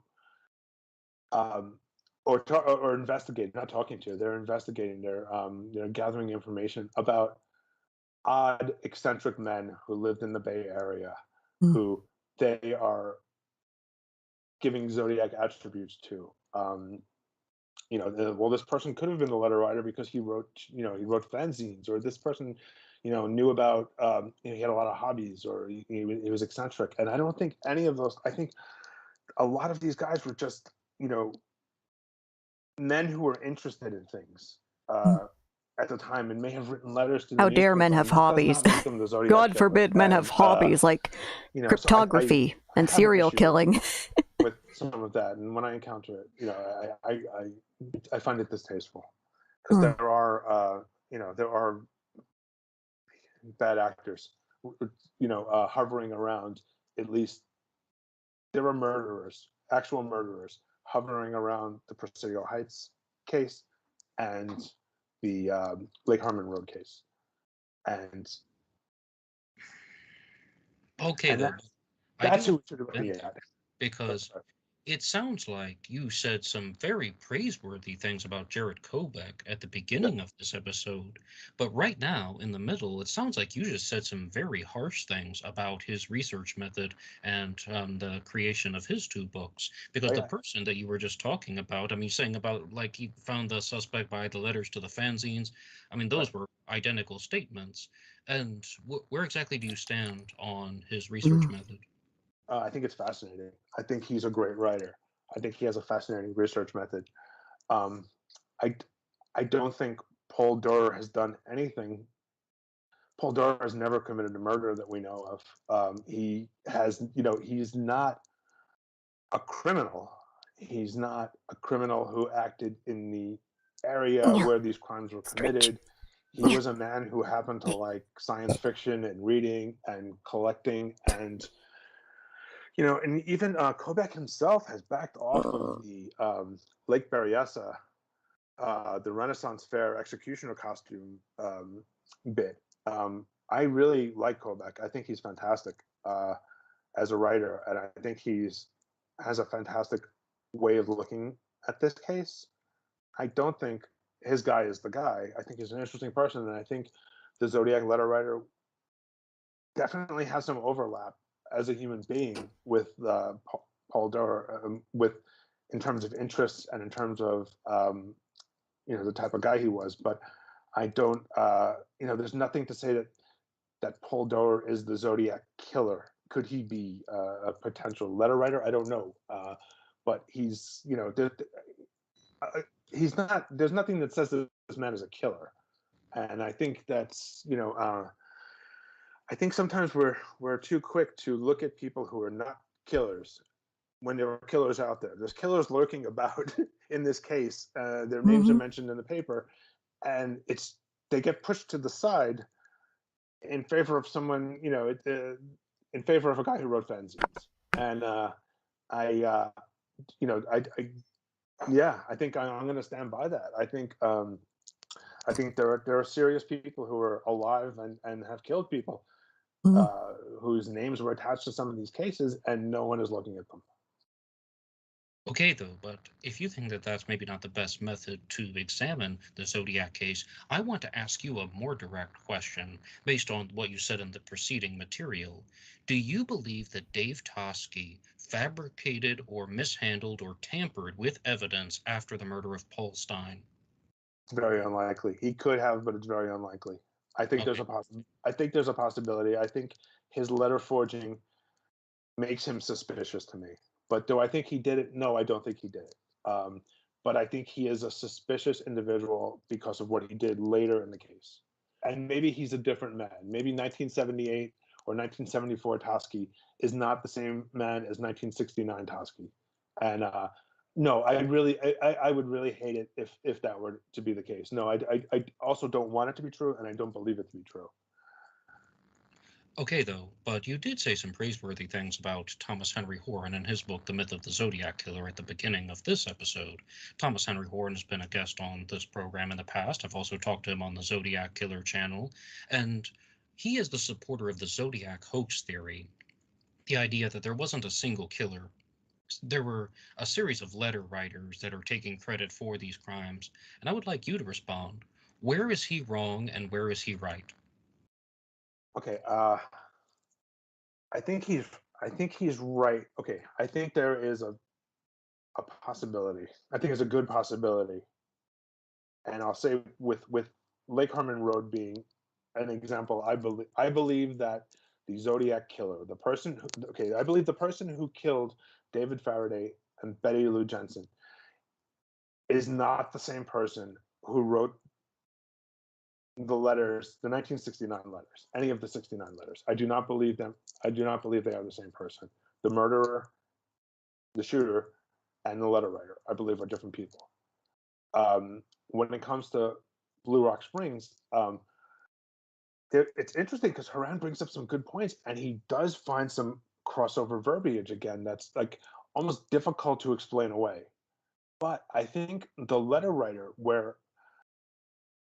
or investigating. Not talking to. They're investigating. They're gathering information about odd, eccentric men who lived in the Bay Area, who they are giving Zodiac attributes to. Well, this person could have been the letter writer because he wrote fanzines, or this person, knew about, he had a lot of hobbies, or he was eccentric. And I don't think any of those. I think a lot of these guys were just, men who were interested in things. At the time, and may have written letters to the How dare men have hobbies? God forbid men have hobbies like cryptography and serial killing. With some of that, and when I encounter it, I find it distasteful because there are bad actors, hovering around. At least there are murderers, actual murderers, hovering around the Presidio Heights case and the Lake Herman Road case, and that's who it should have been at. Because it sounds like you said some very praiseworthy things about Jared Kobeck at the beginning of this episode, but right now in the middle, it sounds like you just said some very harsh things about his research method and the creation of his two books. Because the person that you were just talking about, I mean, saying about like he found the suspect by the letters to the fanzines, I mean, those were identical statements. And where exactly do you stand on his research method? I think it's fascinating. I think he's a great writer. I think he has a fascinating research method. I don't think Paul Durer has done anything. Paul Durer has never committed a murder that we know of. He has, he's not a criminal. He's not a criminal who acted in the area where these crimes were committed. He was a man who happened to like science fiction and reading and collecting, and and even Kobeck himself has backed off of the Lake Berryessa, the Renaissance Fair executioner costume bit. I really like Kobeck. I think he's fantastic as a writer, and I think has a fantastic way of looking at this case. I don't think his guy is the guy. I think he's an interesting person, and I think the Zodiac letter writer definitely has some overlap as a human being with Paul Doerr, with in terms of interests and in terms of the type of guy he was. But I don't, there's nothing to say that Paul Doerr is the Zodiac killer. Could he be a potential letter writer? I don't know, but he's he's not. There's nothing that says that this man is a killer, and I think that's I think sometimes we're too quick to look at people who are not killers when there are killers out there. There's killers lurking about in this case. Their names are mentioned in the paper, and they get pushed to the side in favor of someone, in favor of a guy who wrote fanzines. And I think I'm going to stand by that. I think there are serious people who are alive and have killed people whose names were attached to some of these cases, and no one is looking at them. Okay, though, but if you think that that's maybe not the best method to examine the Zodiac case, I want to ask you a more direct question based on what you said in the preceding material. Do you believe that Dave Toschi fabricated or mishandled or tampered with evidence after the murder of Paul Stine? It's very unlikely. He could have, but it's very unlikely. I think there's a possibility. I think his letter forging makes him suspicious to me. But do I think he did it? No, I don't think he did it. But I think he is a suspicious individual because of what he did later in the case. And maybe he's a different man. Maybe 1978 or 1974 Toschi is not the same man as 1969 Toschi. And no, I would really hate it if that were to be the case. No, I also don't want it to be true, and I don't believe it to be true. Okay, though, but you did say some praiseworthy things about Thomas Henry Horan in his book, The Myth of the Zodiac Killer, at the beginning of this episode. Thomas Henry Horan has been a guest on this program in the past. I've also talked to him on the Zodiac Killer channel, and he is the supporter of the Zodiac hoax theory, the idea that there wasn't a single killer. There were a series of letter writers that are taking credit for these crimes, and I would like you to respond. Where is he wrong and where is he right? Okay, I think he's right. Okay, I think there is a possibility. I think it's a good possibility, and I'll say with Lake Herman Road being an example, I believe that the Zodiac killer, the person who, I believe the person who killed David Faraday and Betty Lou Jensen is not the same person who wrote the letters, the 1969 letters, any of the 69 letters. I do not believe them. I do not believe they are the same person. The murderer, the shooter, and the letter writer, I believe, are different people. When it comes to Blue Rock Springs, it's interesting because Haran brings up some good points, and he does find some crossover verbiage again that's like almost difficult to explain away. But I think the letter writer,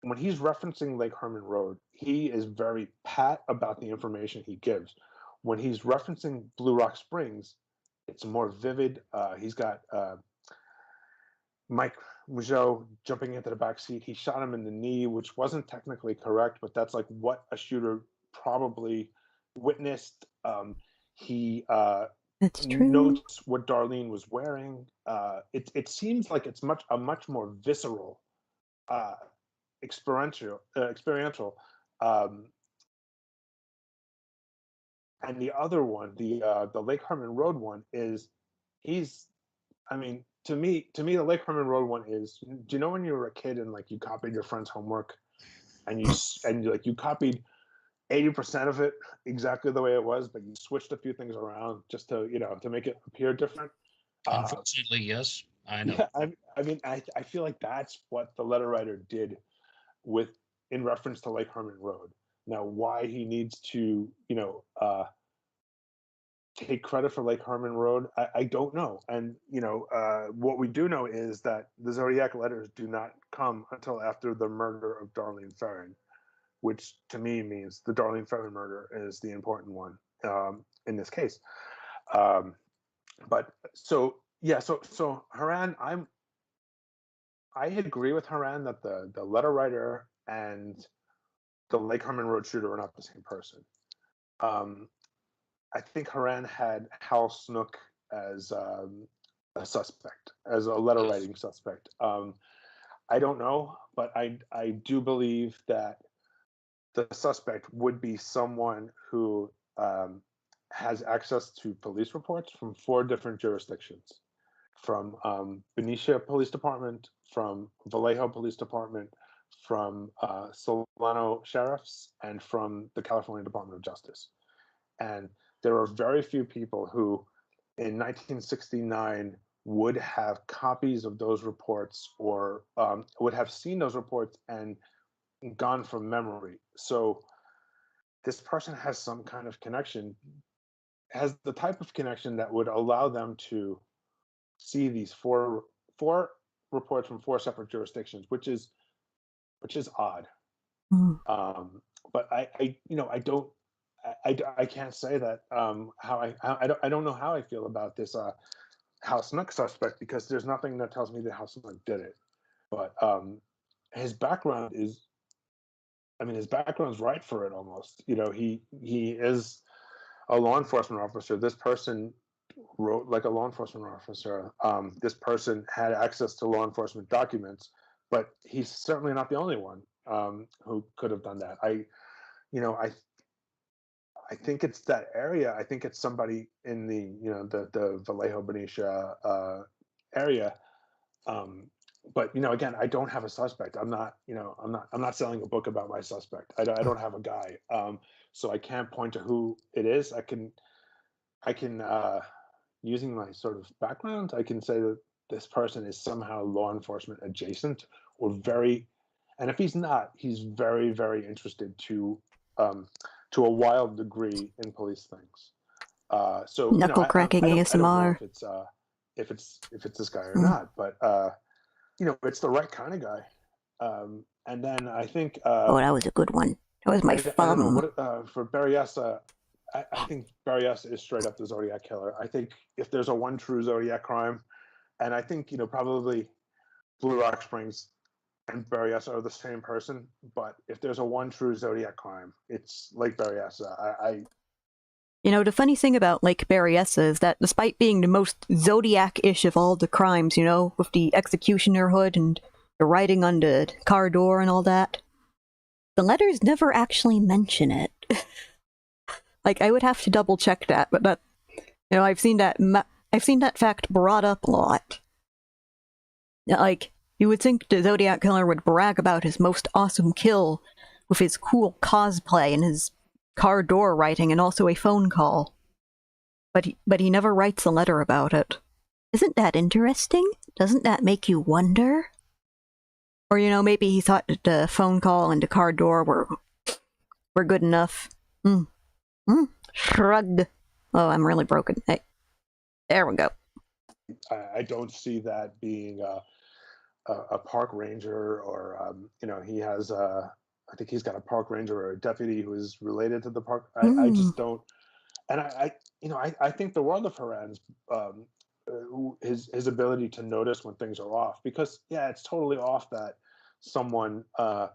when he's referencing Lake Herman Road, he is very pat about the information he gives. When he's referencing Blue Rock Springs, it's more vivid. He's got Mike Rougeau jumping into the back seat. He shot him in the knee, which wasn't technically correct, but that's like what a shooter probably witnessed. He notes what Darlene was wearing. It seems like it's a much more visceral, experiential. And the other one, the Lake Herman Road one, is to me, the Lake Herman Road one is. Do you know when you were a kid and like you copied your friend's homework, and you copied 80% of it exactly the way it was, but you switched a few things around just to to make it appear different. Unfortunately, yes, I know. Yeah, I feel like that's what the letter writer did in reference to Lake Herman Road. Now, why he needs to take credit for Lake Herman Road, I don't know. And what we do know is that the Zodiac letters do not come until after the murder of Darlene Ferrin, which to me means the Darlene Ferrin murder is the important one in this case. But so Haran, I agree with Haran that the letter writer and the Lake Herman Road shooter are not the same person. I think Haran had Hal Snook as a suspect, as a letter Yes. writing suspect. I don't know, but I do believe that the suspect would be someone who has access to police reports from 4 different jurisdictions, from Benicia Police Department, from Vallejo Police Department, from Solano Sheriffs, and from the California Department of Justice. And there are very few people who, in 1969, would have copies of those reports or would have seen those reports and gone from memory. So this person has some kind of connection, has the type of connection that would allow them to see these four reports from 4 separate jurisdictions, which is odd. Mm. But I don't, I can't say that how I don't know how I feel about this House Snook suspect, because there's nothing that tells me that House Snook did it. But his background is, I mean, his background's right for it almost. He is a law enforcement officer. This person wrote like a law enforcement officer. This person had access to law enforcement documents, but he's certainly not the only one who could have done that. You know, I think it's that area. I think it's somebody in the Vallejo Benicia area. But again, I don't have a suspect. I'm not selling a book about my suspect. I don't have a guy. So I can't point to who it is. I can using my sort of background, I can say that this person is somehow law enforcement adjacent, or very, and if he's not, he's very, very interested to a wild degree in police things. So Knuckle cracking I don't know ASMR. if it's this guy or Mm. not, but it's the right kind of guy. And then I think Oh, that was a good one. That was my I don't know thumb. what for Berryessa. I think Berryessa is straight up the Zodiac killer. I think if there's a one true Zodiac crime, and I think probably Blue Rock Springs and Berryessa are the same person, but if there's a one true Zodiac crime, it's Lake Berryessa. The funny thing about Lake Berryessa is that despite being the most Zodiac-ish of all the crimes, with the executioner hood and the writing on the car door and all that, the letters never actually mention it. Like, I would have to double check that, but that, I've seen that fact brought up a lot. Like, you would think the Zodiac killer would brag about his most awesome kill with his cool cosplay and his car door writing and also a phone call. But he never writes a letter about it. Isn't that interesting? Doesn't that make you wonder? Or, maybe he thought that the phone call and the car door were good enough. Shrug. Oh, I'm really broken. Hey, there we go. I don't see that being a park ranger, or he has I think he's got a park ranger or a deputy who is related to the park. I just don't, and I think the world of Haran's his ability to notice when things are off, because it's totally off that someone a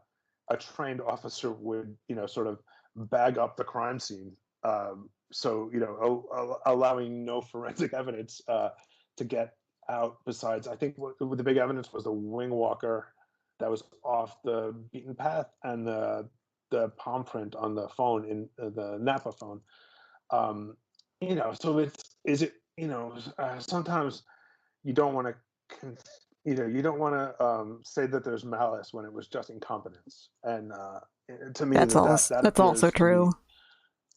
trained officer would sort of bag up the crime scene, so allowing no forensic evidence to get out. Besides, I think what the big evidence was the wing walker that was off the beaten path, and the palm print on the phone, in the Napa phone. So sometimes you don't want to say that there's malice when it was just incompetence, and to me That's that also appears to be true.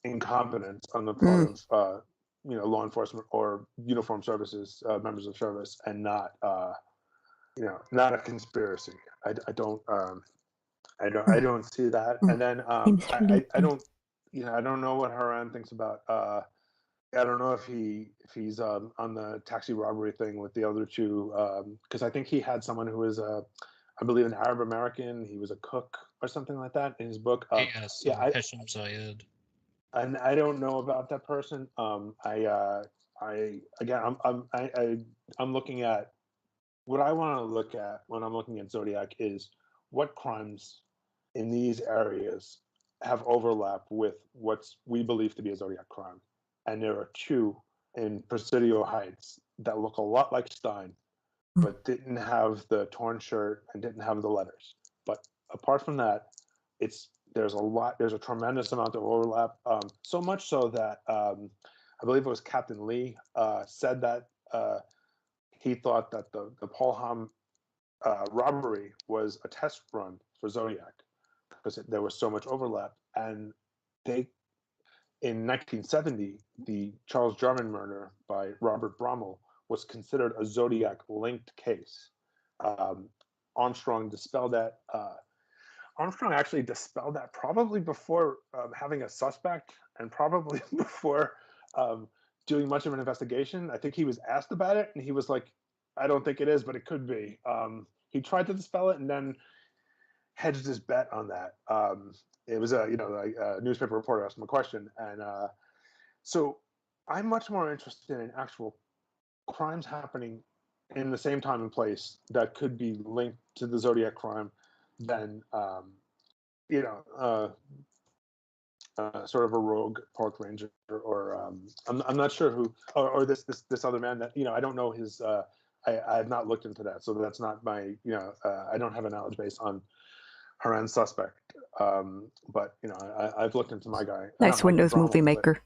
incompetence on the part of law enforcement or uniformed services members of service, and not a conspiracy. I don't see that. And then I don't know what Haran thinks about. I don't know if he's on the taxi robbery thing with the other two, because I think he had someone who was I believe an Arab American. He was a cook or something like that in his book. Yes, Hesham Zayed. And I don't know about that person. Again, I'm looking at what I want to look at when I'm looking at Zodiac is what crimes in these areas have overlap with what's we believe to be a Zodiac crime. and there are two in Presidio Heights that look a lot like Stein, but didn't have the torn shirt and didn't have the letters. But apart from that, there's a tremendous amount of overlap. So much so that I believe it was Captain Lee said that he thought that the Paul Ham robbery was a test run for Zodiac because there was so much overlap. And in 1970, the Charles Jarman murder by Robert Brommel was considered a Zodiac-linked case. Armstrong dispelled that. Armstrong actually dispelled that probably before having a suspect and probably before doing much of an investigation. I think he was asked about it, and he was like, "I don't think it is, but it could be." He tried to dispel it, and then hedged his bet on that. It was a newspaper reporter asked him a question, and so I'm much more interested in actual crimes happening in the same time and place that could be linked to the Zodiac crime than sort of a rogue park ranger or I'm not sure who or this other man that I don't know his I have not looked into that, so that's not my I don't have a knowledge base on Haran's suspect, but I've looked into my guy. Nice Windows Movie Maker,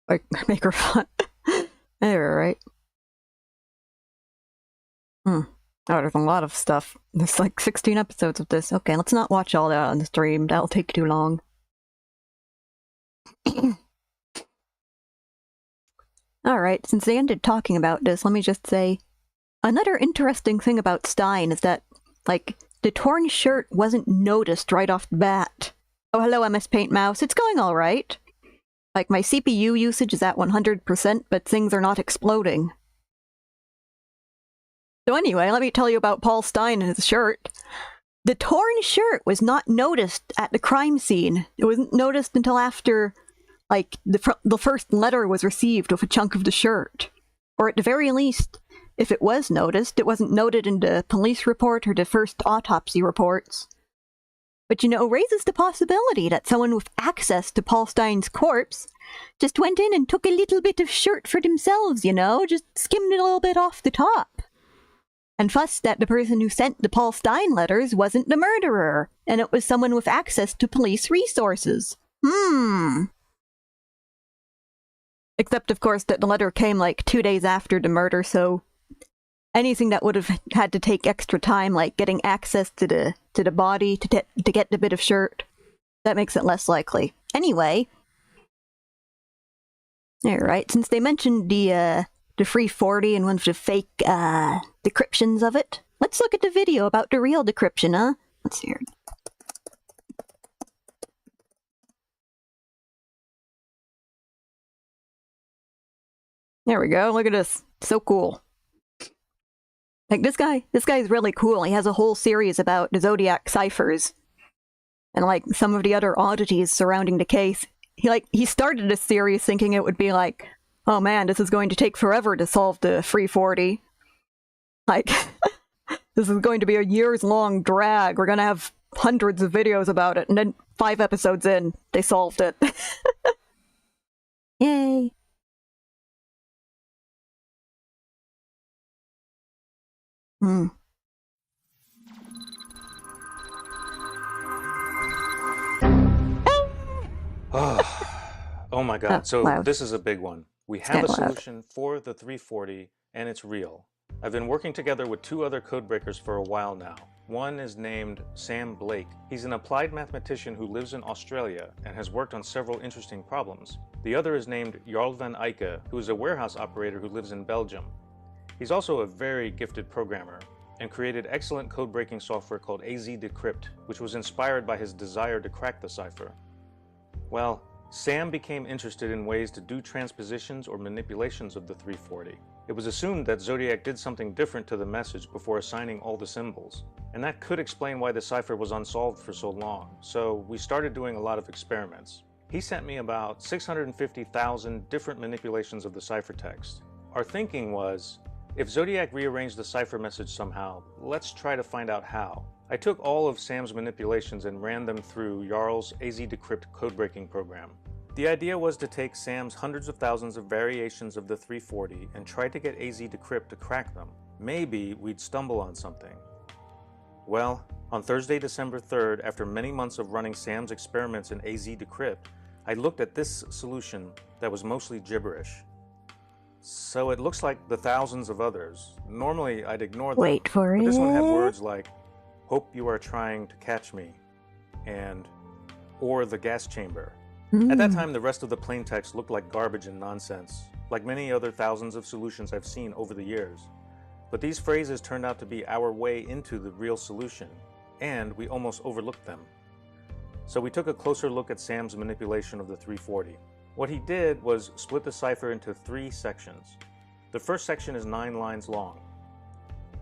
like Maker font. There, right? Oh, there's a lot of stuff. There's like 16 episodes of this. Okay, let's not watch all that on the stream. That'll take too long. Alright, since they ended talking about this, let me just say, another interesting thing about Stein is that, like, the torn shirt wasn't noticed right off the bat. Oh, hello, MS Paint Mouse. It's going alright. Like, my CPU usage is at 100%, but things are not exploding. So anyway, let me tell you about Paul Stein and his shirt. The torn shirt was not noticed at the crime scene. It wasn't noticed until after, like, the first letter was received with a chunk of the shirt. Or at the very least, if it was noticed, it wasn't noted in the police report or the first autopsy reports. But raises the possibility that someone with access to Paul Stein's corpse just went in and took a little bit of shirt for themselves, just skimmed it a little bit off the top. And fussed that the person who sent the Paul Stein letters wasn't the murderer, and it was someone with access to police resources. Except, of course, that the letter came like 2 days after the murder, so anything that would have had to take extra time, like getting access to the body to get the bit of shirt, that makes it less likely. Anyway, alright, since they mentioned the 340 and one of the fake decryptions of it, let's look at the video about the real decryption, huh? Let's see here. There we go, look at this. So cool. Like, this guy's really cool. He has a whole series about the Zodiac ciphers. And, like, some of the other oddities surrounding the case. He started this series thinking it would be like, oh man, this is going to take forever to solve the 340. Like, this is going to be a years-long drag. We're gonna have hundreds of videos about it. And then 5 episodes in, they solved it. Yay. Oh my god, so this is a big one. We have a solution for the 340, and it's real. I've been working together with 2 other codebreakers for a while now. One is named Sam Blake. He's an applied mathematician who lives in Australia and has worked on several interesting problems. The other is named Jarl van Eyck, who is a warehouse operator who lives in Belgium. He's also a very gifted programmer and created excellent code-breaking software called AZ Decrypt, which was inspired by his desire to crack the cipher. Well, Sam became interested in ways to do transpositions or manipulations of the 340. It was assumed that Zodiac did something different to the message before assigning all the symbols, and that could explain why the cipher was unsolved for so long, so we started doing a lot of experiments. He sent me about 650,000 different manipulations of the ciphertext. Our thinking was, if Zodiac rearranged the cipher message somehow, let's try to find out how. I took all of Sam's manipulations and ran them through Jarl's AZ Decrypt codebreaking program. The idea was to take Sam's hundreds of thousands of variations of the 340 and try to get AZ Decrypt to crack them. Maybe we'd stumble on something. Well, on Thursday, December 3rd, after many months of running Sam's experiments in AZ Decrypt, I looked at this solution that was mostly gibberish. So it looks like the thousands of others. Normally, I'd ignore them. Wait for it. But this one had words like, "Hope you are trying to catch me," and "or the gas chamber." At that time, the rest of the plain text looked like garbage and nonsense, like many other thousands of solutions I've seen over the years. But these phrases turned out to be our way into the real solution, and we almost overlooked them. So we took a closer look at Sam's manipulation of the 340. What he did was split the cipher into 3 sections. The first section is 9 lines long.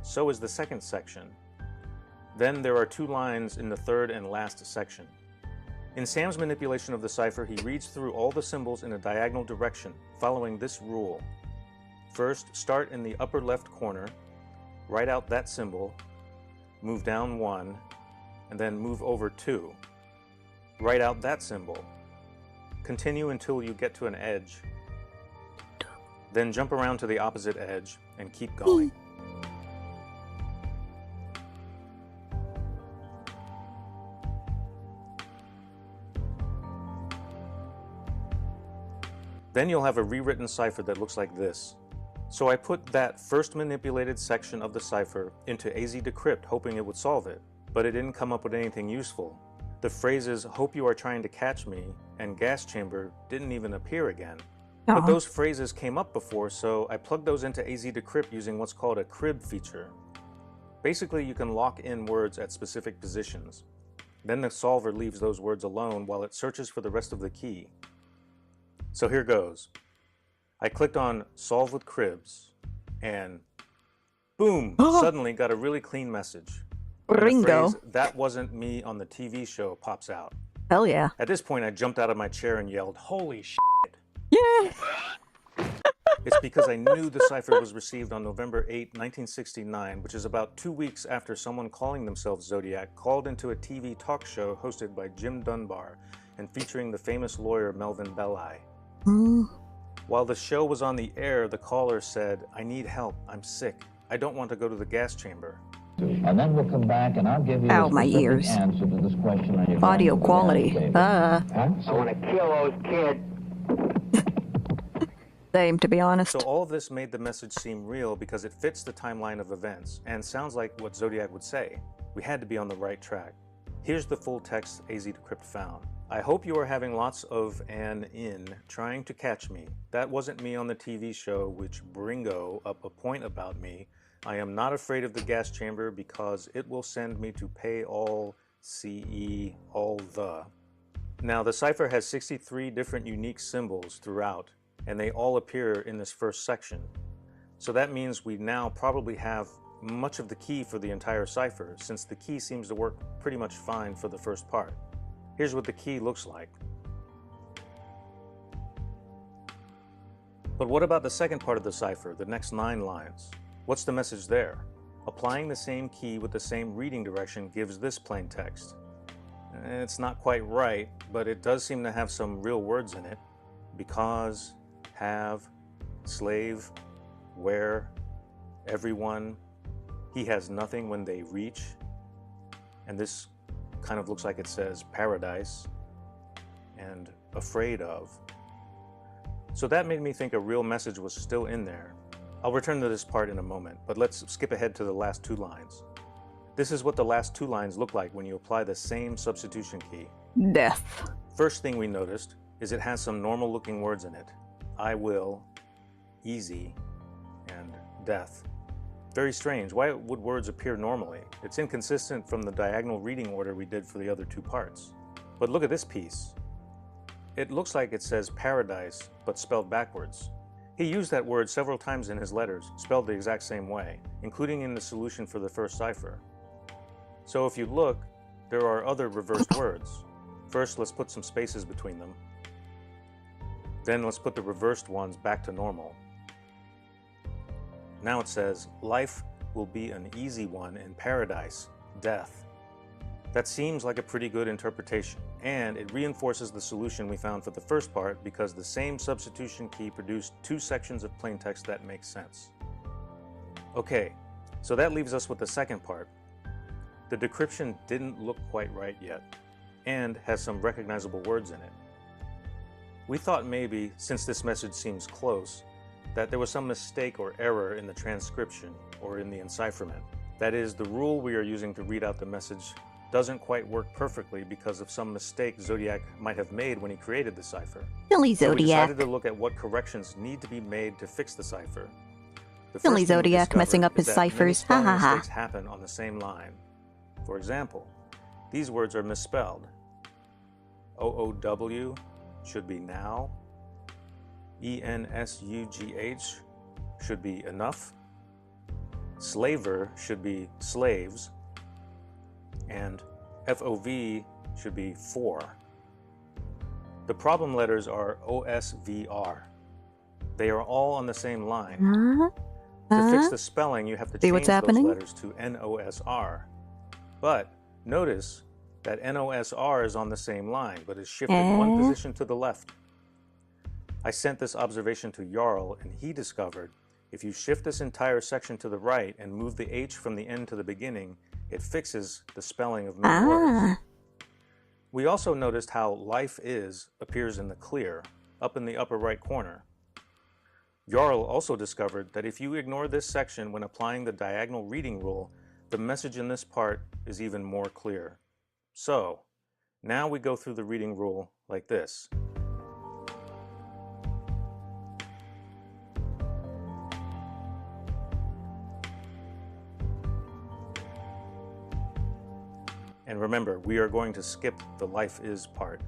So is the second section. Then there are 2 lines in the third and last section. In Sam's manipulation of the cipher, he reads through all the symbols in a diagonal direction, following this rule. First, start in the upper left corner, write out that symbol, move down 1, and then move over 2. Write out that symbol. Continue until you get to an edge. Then jump around to the opposite edge and keep going. Then you'll have a rewritten cipher that looks like this. So I put that first manipulated section of the cipher into AZ Decrypt, hoping it would solve it, but it didn't come up with anything useful. The phrases "hope you are trying to catch me" and "gas chamber" didn't even appear again. But those phrases came up before, so I plugged those into AZ Decrypt using what's called a crib feature. Basically, you can lock in words at specific positions. Then the solver leaves those words alone while it searches for the rest of the key. So here goes. I clicked on Solve with Cribs, and boom, suddenly got a really clean message. Ringo. The phrase, "that wasn't me on the TV show," pops out. Hell yeah. At this point, I jumped out of my chair and yelled, "Holy shit!" Yeah. It's because I knew the cipher was received on November 8, 1969, which is about 2 weeks after someone calling themselves Zodiac called into a TV talk show hosted by Jim Dunbar and featuring the famous lawyer Melvin Belli. While the show was on the air, the caller said, "I need help. I'm sick. I don't want to go to the gas chamber." And then we'll come back and I'll give you a my specific ears. answer to this question. On your Audio quality. Huh? I want to kill those kids. Same, to be honest. So all of this made the message seem real because it fits the timeline of events and sounds like what Zodiac would say. We had to be on the right track. Here's the full text AZ Decrypt found. "I hope you are having lots of an in trying to catch me. That wasn't me on the TV show which bringo up a point about me. I am not afraid of the gas chamber because it will send me to pay all CE all the." Now the cipher has 63 different unique symbols throughout, and they all appear in this first section. So that means we now probably have much of the key for the entire cipher, since the key seems to work pretty much fine for the first part. Here's what the key looks like. But what about the second part of the cipher, the next 9 lines? What's the message there? Applying the same key with the same reading direction gives this plain text. It's not quite right, but it does seem to have some real words in it. Because, have, slave, where, everyone, he has nothing when they reach, and this kind of looks like it says paradise, and afraid of. So that made me think a real message was still in there. I'll return to this part in a moment, but let's skip ahead to the last 2 lines. This is what the last 2 lines look like when you apply the same substitution key. Death. First thing we noticed is it has some normal looking words in it. I will, easy, and death. Very strange. Why would words appear normally? It's inconsistent from the diagonal reading order we did for the other 2 parts. But look at this piece. It looks like it says paradise, but spelled backwards. He used that word several times in his letters, spelled the exact same way, including in the solution for the first cipher. So if you look, there are other reversed words. First, let's put some spaces between them. Then let's put the reversed ones back to normal. Now it says, life will be an easy one in paradise, death. That seems like a pretty good interpretation, and it reinforces the solution we found for the first part because the same substitution key produced two sections of plaintext that make sense. Okay, so that leaves us with the second part. The decryption didn't look quite right yet, and has some recognizable words in it. We thought maybe, since this message seems close, that there was some mistake or error in the transcription or in the encipherment. That is, the rule we are using to read out the message doesn't quite work perfectly because of some mistake Zodiac might have made when he created the cipher. Silly So we Zodiac. decided to look at what corrections need to be made to fix the cipher. The Silly first thing we Zodiac messing up discovered his is that many ciphers. Ha spelling ha ha. mistakes happen on the same line. For example, these words are misspelled. OOW should be now. ENSUGH should be enough. Slaver should be slaves. And FOV should be for. The problem letters are OSVR. They are all on the same line. To fix the spelling, you have to change those letters to NOSR. But notice that NOSR is on the same line, but is shifted one position to the left. I sent this observation to Jarl, and he discovered if you shift this entire section to the right and move the H from the end to the beginning, it fixes the spelling of many words. We also noticed how life is appears in the clear, up in the upper right corner. Jarl also discovered that if you ignore this section when applying the diagonal reading rule, the message in this part is even more clear. So, now we go through the reading rule like this. And remember, we are going to skip the life is part.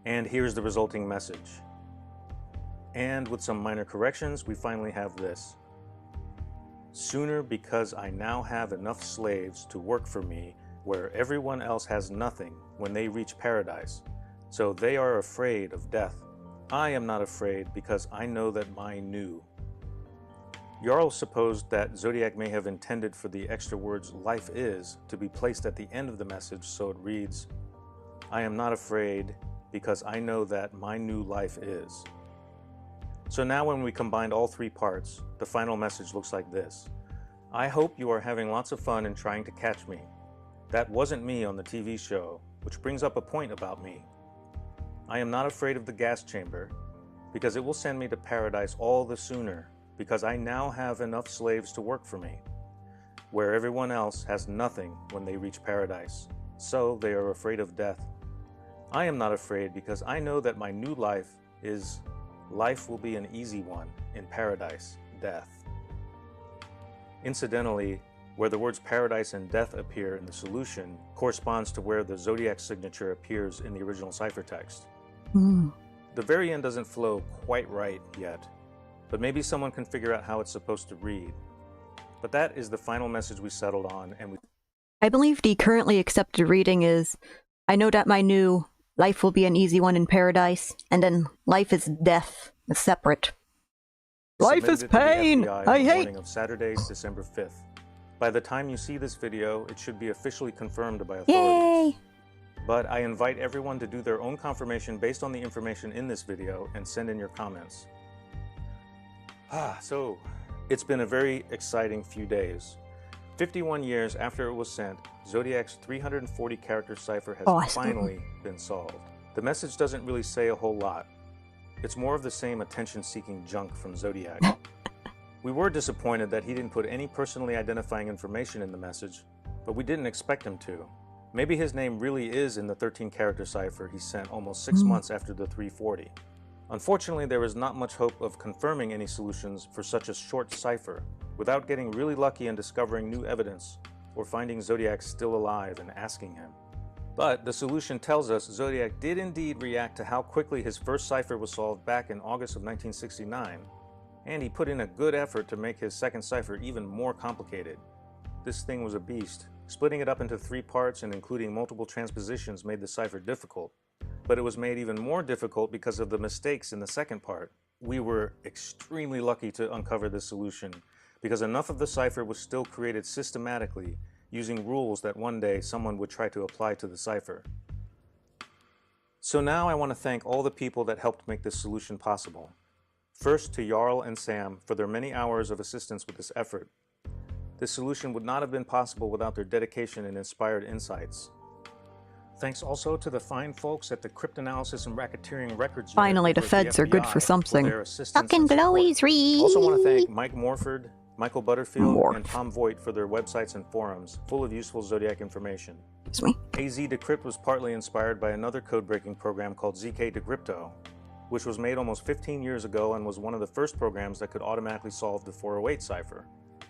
And here's the resulting message. And with some minor corrections, we finally have this. Sooner, because I now have enough slaves to work for me where everyone else has nothing when they reach paradise. So they are afraid of death. I am not afraid because I know that mine knew. Jarl supposed that Zodiac may have intended for the extra words life is to be placed at the end of the message, so it reads, I am not afraid because I know that my new life is. So now when we combined all three parts, the final message looks like this. I hope you are having lots of fun in trying to catch me. That wasn't me on the TV show, which brings up a point about me. I am not afraid of the gas chamber because it will send me to paradise all the sooner because I now have enough slaves to work for me, where everyone else has nothing when they reach paradise, so they are afraid of death. I am not afraid because I know that my new life will be an easy one in paradise, death. Incidentally, where the words paradise and death appear in the solution corresponds to where the Zodiac signature appears in the original ciphertext. The very end doesn't flow quite right yet, but maybe someone can figure out how it's supposed to read. But that is the final message we settled on, and I believe the currently accepted reading is, I know that my new life will be an easy one in paradise, and then life is death, is separate. Life is pain! I hate! Morning of Saturday, December 5th. By the time you see this video, it should be officially confirmed by authorities. Yay! But I invite everyone to do their own confirmation based on the information in this video and send in your comments. So, it's been a very exciting few days. 51 years after it was sent, Zodiac's 340-character cipher has finally been solved. The message doesn't really say a whole lot. It's more of the same attention-seeking junk from Zodiac. We were disappointed that he didn't put any personally identifying information in the message, but we didn't expect him to. Maybe his name really is in the 13-character cipher he sent almost 6 months after the 340. Unfortunately, there is not much hope of confirming any solutions for such a short cipher without getting really lucky and discovering new evidence or finding Zodiac still alive and asking him. But the solution tells us Zodiac did indeed react to how quickly his first cipher was solved back in August of 1969, and he put in a good effort to make his second cipher even more complicated. This thing was a beast. Splitting it up into 3 parts and including multiple transpositions made the cipher difficult. But it was made even more difficult because of the mistakes in the second part. We were extremely lucky to uncover this solution, because enough of the cipher was still created systematically using rules that one day someone would try to apply to the cipher. So now I want to thank all the people that helped make this solution possible. First to Jarl and Sam for their many hours of assistance with this effort. This solution would not have been possible without their dedication and inspired insights. Thanks also to the fine folks at the Cryptanalysis and Racketeering Records Unit. Finally, the feds are good for something. Fucking glowies, Reed! Also want to thank Mike Morford, Michael Butterfield, and Tom Voigt for their websites and forums, full of useful Zodiac information. AZ Decrypt was partly inspired by another code-breaking program called ZK Decrypto, which was made almost 15 years ago and was one of the first programs that could automatically solve the 408 cipher.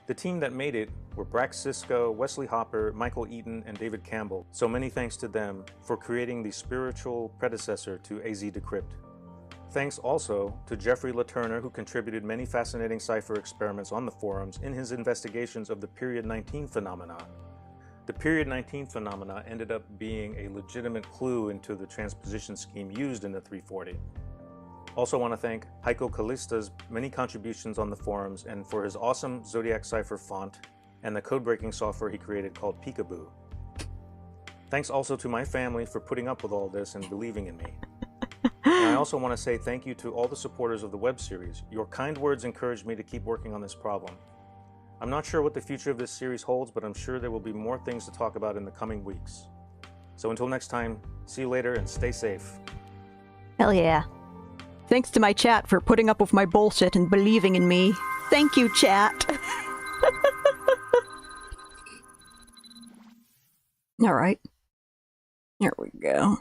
The team that made it were Brax Cisco, Wesley Hopper, Michael Eaton, and David Campbell, so many thanks to them for creating the spiritual predecessor to AZ Decrypt. Thanks also to Jeffrey LaTurner, who contributed many fascinating cipher experiments on the forums in his investigations of the Period 19 phenomena. The Period 19 phenomena ended up being a legitimate clue into the transposition scheme used in the 340. Also want to thank Heiko Kalista's many contributions on the forums and for his awesome Zodiac cipher font and the code-breaking software he created called Peekaboo. Thanks also to my family for putting up with all this and believing in me. And I also want to say thank you to all the supporters of the web series. Your kind words encouraged me to keep working on this problem. I'm not sure what the future of this series holds, but I'm sure there will be more things to talk about in the coming weeks. So until next time, see you later and stay safe. Hell yeah. Thanks to my chat for putting up with my bullshit and believing in me. Thank you, chat. Alright. Here we go.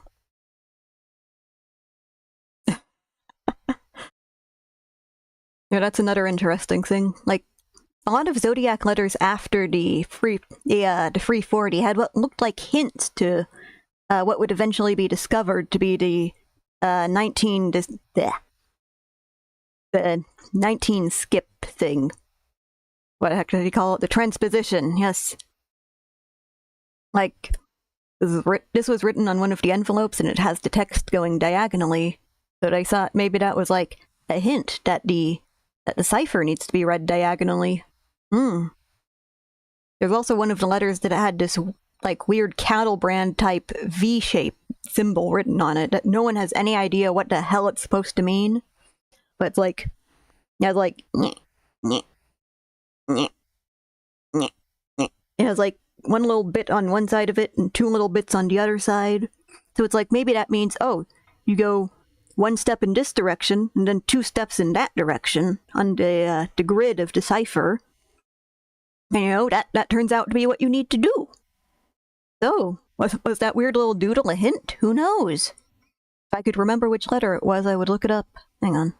Yeah, that's another interesting thing. Like, a lot of Zodiac letters after the 340 had what looked like hints to what would eventually be discovered to be the 19 skip thing. What the heck did he call it? The transposition, yes. Like, this was written on one of the envelopes and it has the text going diagonally. But I thought maybe that was like a hint that the cipher needs to be read diagonally. There's also one of the letters that had this like weird cattle brand type V-shape symbol written on it that no one has any idea what the hell it's supposed to mean. But it's like, it has like, it has like one little bit on one side of it and two little bits on the other side. So it's like, maybe that means, oh, you go one step in this direction and then two steps in that direction on the grid of the cipher. And, you know, that turns out to be what you need to do. So, was that weird little doodle a hint? Who knows? If I could remember which letter it was, I would look it up. Hang on.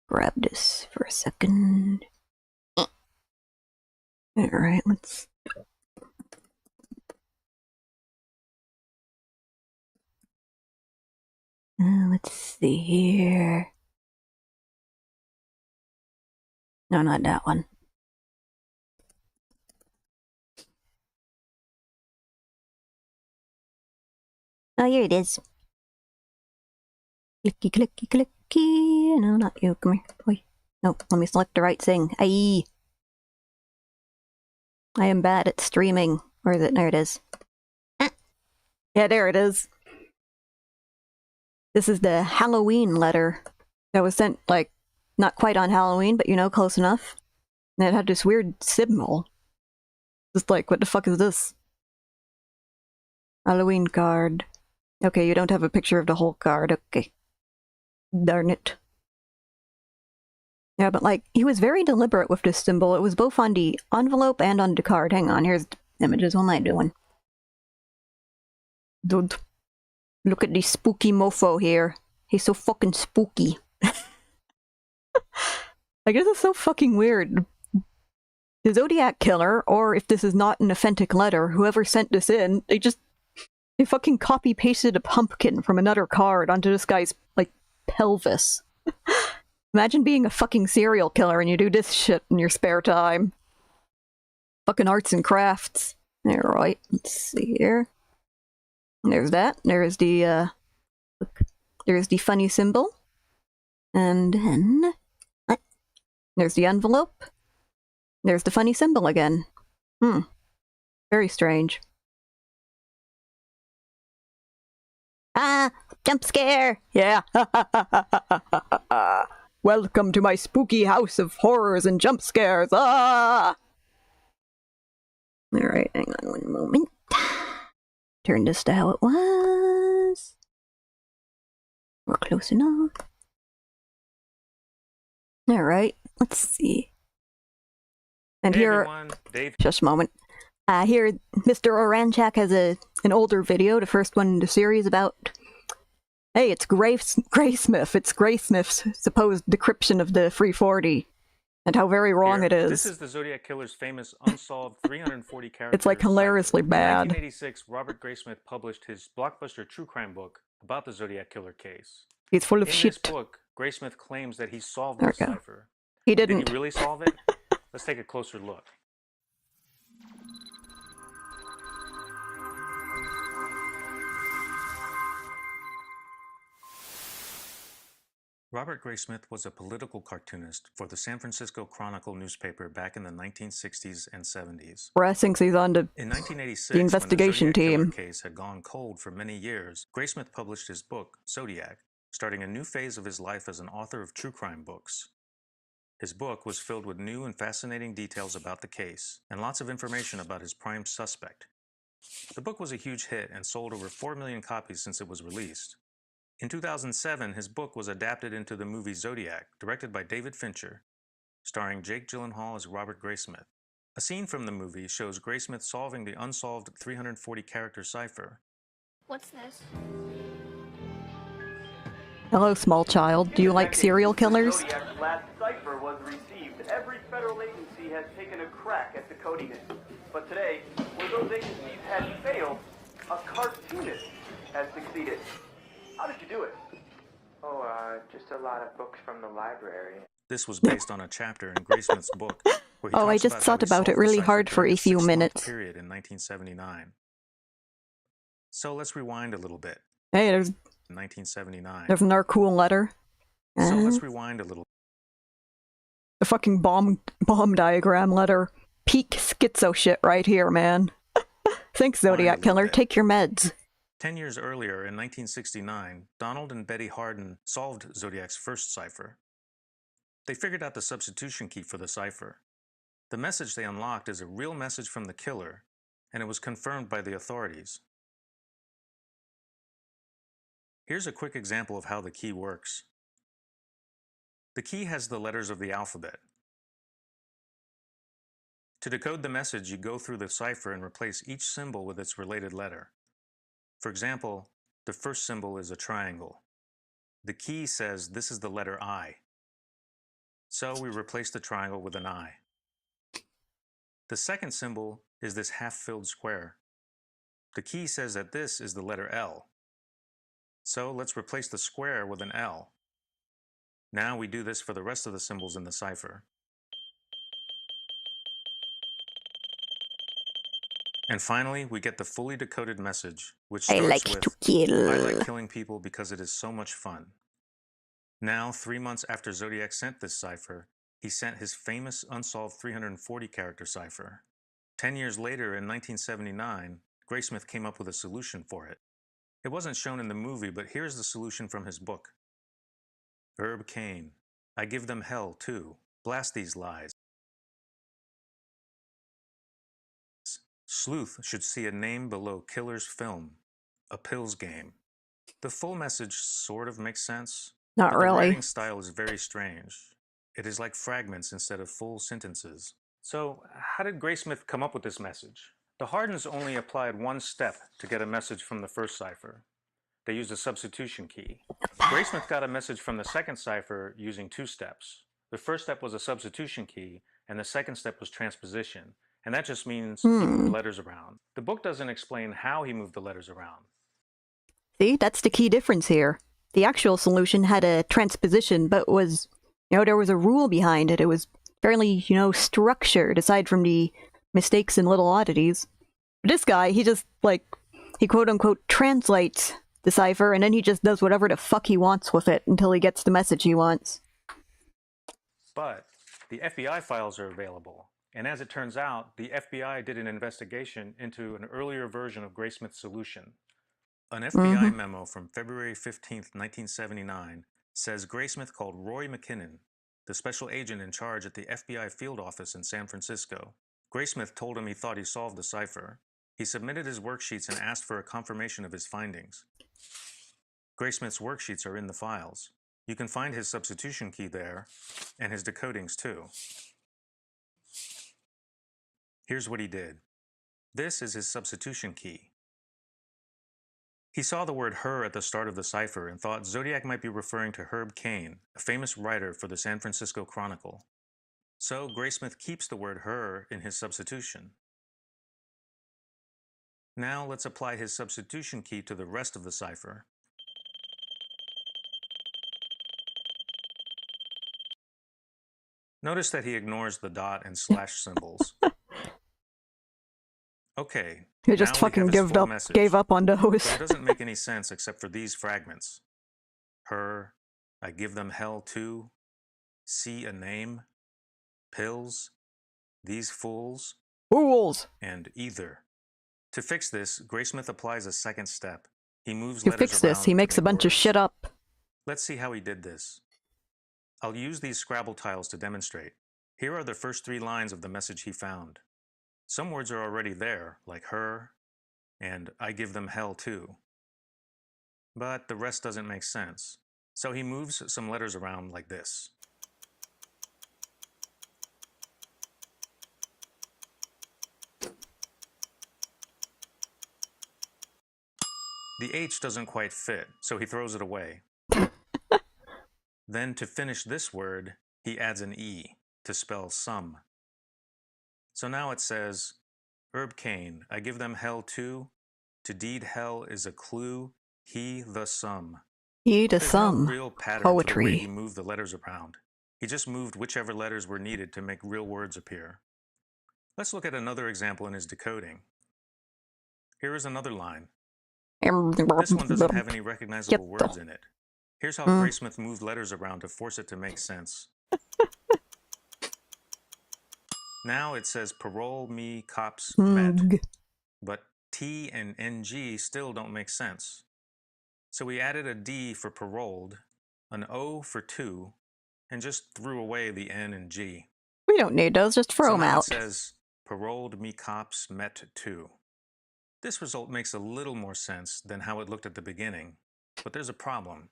Grab this for a second. Alright, let's... let's see here. No, not that one. Oh, here it is. Clicky, clicky, clicky. No, not you. Come here. Wait. No, let me select the right thing. Aye. I am bad at streaming. Where is it? There it is. Yeah, there it is. This is the Halloween letter that was sent, like, not quite on Halloween, but you know, close enough. And it had this weird symbol. Just like, what the fuck is this? Halloween card. Okay, you don't have a picture of the whole card. Okay. Darn it. Yeah, but like, he was very deliberate with this symbol. It was both on the envelope and on the card. Hang on, here's the images. What am I doing? Dude. Look at this spooky mofo here. He's so fucking spooky. I guess it's so fucking weird. The Zodiac Killer, or if this is not an authentic letter, whoever sent this in, they fucking copy-pasted a pumpkin from another card onto this guy's, like, pelvis. Imagine being a fucking serial killer and you do this shit in your spare time. Fucking arts and crafts. Alright, let's see here. There's that. There's the, look, there's the funny symbol. And then, there's the envelope. There's the funny symbol again. Very strange. Ah! Jump scare! Yeah! Welcome to my spooky house of horrors and jump scares! Ah! Alright, hang on one moment. Turn this to how it was. We're close enough. Alright, let's see. And hey here, everyone, Dave. Just a moment. Here, Mr. Oranchak has an older video, the first one in the series, about, hey, it's Graysmith. It's Graysmith's supposed decryption of the 340, and how very wrong it is. This is the Zodiac Killer's famous unsolved 340 character. It's like hilariously bad. In 1986, Robert Graysmith published his blockbuster true crime book about the Zodiac Killer case. He's full of shit. In this book, Graysmith claims that he solved the cipher. He didn't. Did he really solve it? Let's take a closer look. Robert Graysmith was a political cartoonist for the San Francisco Chronicle newspaper back in the 1960s and 70s. Brass thinks he's on to in 1986, the investigation when the Zodiac team. Killer case had gone cold for many years, Graysmith published his book, Zodiac, starting a new phase of his life as an author of true crime books. His book was filled with new and fascinating details about the case, and lots of information about his prime suspect. The book was a huge hit and sold over 4 million copies since it was released. In 2007, his book was adapted into the movie Zodiac, directed by David Fincher, starring Jake Gyllenhaal as Robert Graysmith. A scene from the movie shows Graysmith solving the unsolved 340-character cipher. What's this? Hello, small child. Do you like serial killers? Zodiac's last cipher was received. Every federal agency has taken a crack at decoding it. But today, where those agencies had failed, a cartoonist has succeeded. How did you do it? Oh, just a lot of books from the library. This was based on a chapter in Graysmith's book. Where he I talks just about thought how he about it solved the really cipher hard for during a few 6-month minutes. Period in 1979. So let's rewind a little bit. Hey, there's 1979. There's another cool letter. So let's rewind a little. The fucking bomb diagram letter. Peak schizo shit right here, man. Thanks, Zodiac Killer. Take your meds. 10 years earlier, in 1969, Donald and Betty Hardin solved Zodiac's first cipher. They figured out the substitution key for the cipher. The message they unlocked is a real message from the killer, and it was confirmed by the authorities. Here's a quick example of how the key works. The key has the letters of the alphabet. To decode the message, you go through the cipher and replace each symbol with its related letter. For example, the first symbol is a triangle. The key says this is the letter I. So we replace the triangle with an I. The second symbol is this half-filled square. The key says that this is the letter L. So let's replace the square with an L. Now we do this for the rest of the symbols in the cipher. And finally, we get the fully decoded message, which starts with, I like killing people because it is so much fun. Now, 3 months after Zodiac sent this cipher, he sent his famous unsolved 340-character cipher. 10 years later, in 1979, Graysmith came up with a solution for it. It wasn't shown in the movie, but here's the solution from his book. Herb Cain. I give them hell, too. Blast these lies. Sleuth should see a name below Killer's film, a pills game. The full message sort of makes sense. Not really. The writing style is very strange. It is like fragments instead of full sentences. So, how did Graysmith come up with this message? The Hardins only applied one step to get a message from the first cipher. They used a substitution key. Graysmith got a message from the second cipher using 2 steps. The first step was a substitution key, and the second step was transposition. And that just means he moved the letters around. The book doesn't explain how he moved the letters around. See, that's the key difference here. The actual solution had a transposition, but was, there was a rule behind it. It was fairly, structured, aside from the mistakes and little oddities. But this guy, he just, He quote-unquote translates the cipher, and then he just does whatever the fuck he wants with it until he gets the message he wants. But the FBI files are available, and as it turns out, the FBI did an investigation into an earlier version of Graysmith's solution. An FBI memo from February 15th, 1979 says Graysmith called Roy McKinnon, the special agent in charge at the FBI field office in San Francisco. Graysmith told him he thought he solved the cipher. He submitted his worksheets and asked for a confirmation of his findings. Graysmith's worksheets are in the files. You can find his substitution key there, and his decodings too. Here's what he did. This is his substitution key. He saw the word her at the start of the cipher and thought Zodiac might be referring to Herb Caen, a famous writer for the San Francisco Chronicle. So Graysmith keeps the word her in his substitution. Now let's apply his substitution key to the rest of the cipher. Notice that he ignores the dot and slash symbols. Okay. He just fucking gave up on those. But it doesn't make any sense except for these fragments. Her, I give them hell too, see a name, pills, these fools, and either. To fix this, Graysmith applies a second step. He moves letters around. To fix this, he makes a bunch of shit up. Let's see how he did this. I'll use these Scrabble tiles to demonstrate. Here are the first 3 lines of the message he found. Some words are already there, like her, and I give them hell too. But the rest doesn't make sense. So he moves some letters around like this. The H doesn't quite fit, so he throws it away. Then to finish this word, he adds an E to spell some. So now it says, Herb Caen, I give them hell too. To deed hell is a clue, he the sum. He the sum. No real pattern Poetry. To the way he moved the letters around. He just moved whichever letters were needed to make real words appear. Let's look at another example in his decoding. Here is another line. This one doesn't have any recognizable words in it. Here's how Graysmith moved letters around to force it to make sense. Now it says parole me cops met, but T and NG still don't make sense. So we added a D for paroled, an O for two, and just threw away the N and G. We don't need those, just throw them out. It says paroled me cops met two. This result makes a little more sense than how it looked at the beginning, but there's a problem.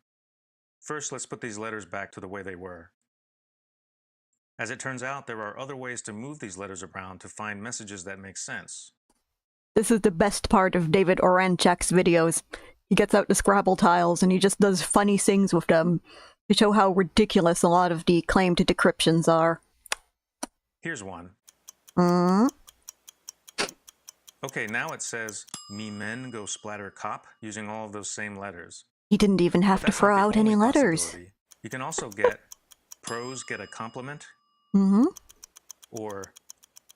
First, let's put these letters back to the way they were. As it turns out, there are other ways to move these letters around to find messages that make sense. This is the best part of David Oranchak's videos. He gets out the Scrabble tiles and he just does funny things with them to show how ridiculous a lot of the claimed decryptions are. Here's one. Okay, now it says, me men go splatter cop, using all of those same letters. He didn't even have to throw out any letters. You can also get pros get a compliment. Or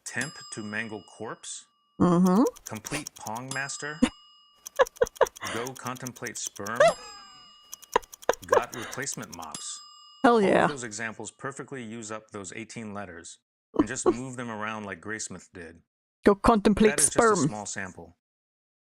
temp to mangle corpse. Complete pong master. Go contemplate sperm. Got replacement mops. Hell yeah. All of those examples perfectly use up those 18 letters and just move them around like Graysmith did. Go contemplate sperm. That is just a small sample.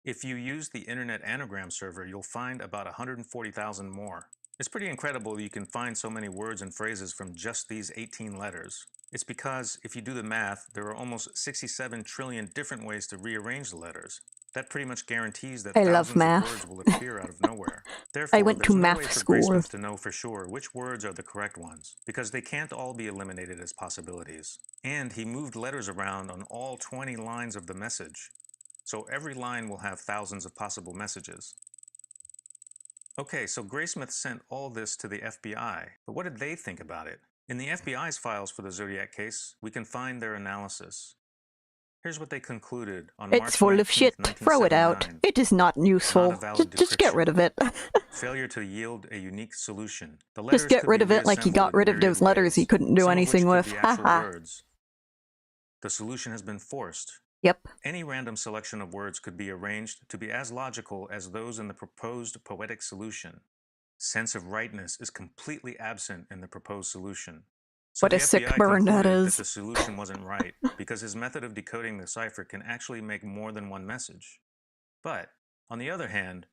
If you use the Internet Anagram server, you'll find about 140,000 more. It's pretty incredible you can find so many words and phrases from just these 18 letters. It's because, if you do the math, there are almost 67 trillion different ways to rearrange the letters. That pretty much guarantees that thousands of words will appear out of nowhere. Therefore, I went to math school. There's no way for Graysmith to know for sure which words are the correct ones, because they can't all be eliminated as possibilities. And he moved letters around on all 20 lines of the message. So every line will have thousands of possible messages. Okay, so Graysmith sent all this to the FBI, but what did they think about it? In the FBI's files for the Zodiac case, we can find their analysis. Here's what they concluded on March 19th, It's full of shit. Throw it out. It is not useful. Just get rid of it. Failure to yield a unique solution. Just get rid of it like he got rid of those letters he couldn't do anything with. Haha. The solution has been forced. Yep. Any random selection of words could be arranged to be as logical as those in the proposed poetic solution. Sense of rightness is completely absent in the proposed solution. So what a sick burn that is. That the solution wasn't right because his method of decoding the cipher can actually make more than one message. But, on the other hand,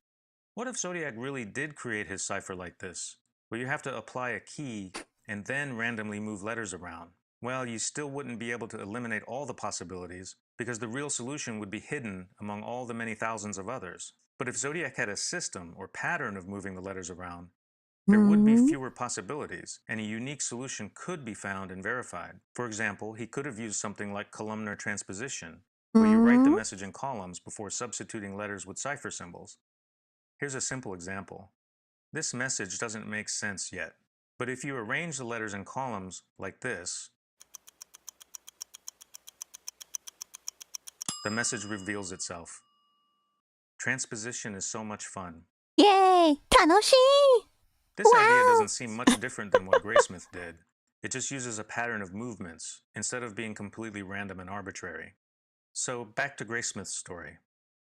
what if Zodiac really did create his cipher like this, where you have to apply a key and then randomly move letters around? Well, you still wouldn't be able to eliminate all the possibilities because the real solution would be hidden among all the many thousands of others. But if Zodiac had a system or pattern of moving the letters around, there would be fewer possibilities, and a unique solution could be found and verified. For example, he could have used something like columnar transposition, where you write the message in columns before substituting letters with cipher symbols. Here's a simple example. This message doesn't make sense yet, but if you arrange the letters in columns like this, the message reveals itself. Transposition is so much fun. Yay! 楽しい! This idea doesn't seem much different than what Graysmith did. It just uses a pattern of movements instead of being completely random and arbitrary. So back to Graysmith's story.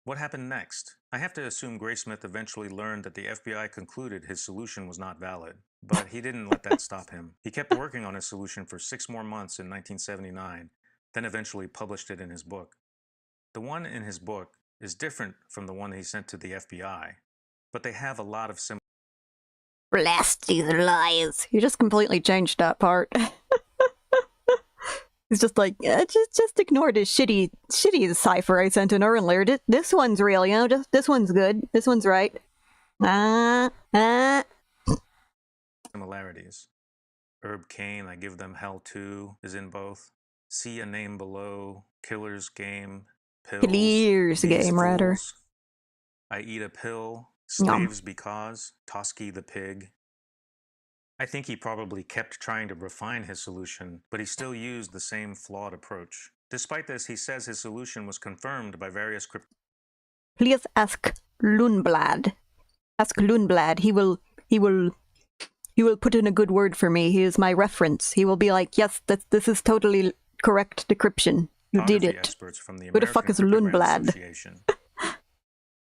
What happened next? I have to assume Graysmith eventually learned that the FBI concluded his solution was not valid, but he didn't let that stop him. He kept working on his solution for 6 more months in 1979, then eventually published it in his book. The one in his book is different from the one he sent to the FBI, but they have a lot of similarities. Blast these lies. You just completely changed that part. He's just like, just ignored his shitty cipher I sent in earlier. This one's real, you know, just this one's good. This one's right. Similarities. Herb Cain, I give them hell too, is in both. See a name below. Killer's game. Pills. Killer's game, rather. I eat a pill. Slaves because. Toski the pig. I think he probably kept trying to refine his solution, but he still used the same flawed approach. Despite this, he says his solution was confirmed by various Please ask Lundblad. Ask Lundblad. He will put in a good word for me. He is my reference. He will be like, yes, this is totally correct decryption. You did it. Who the fuck is Lundblad?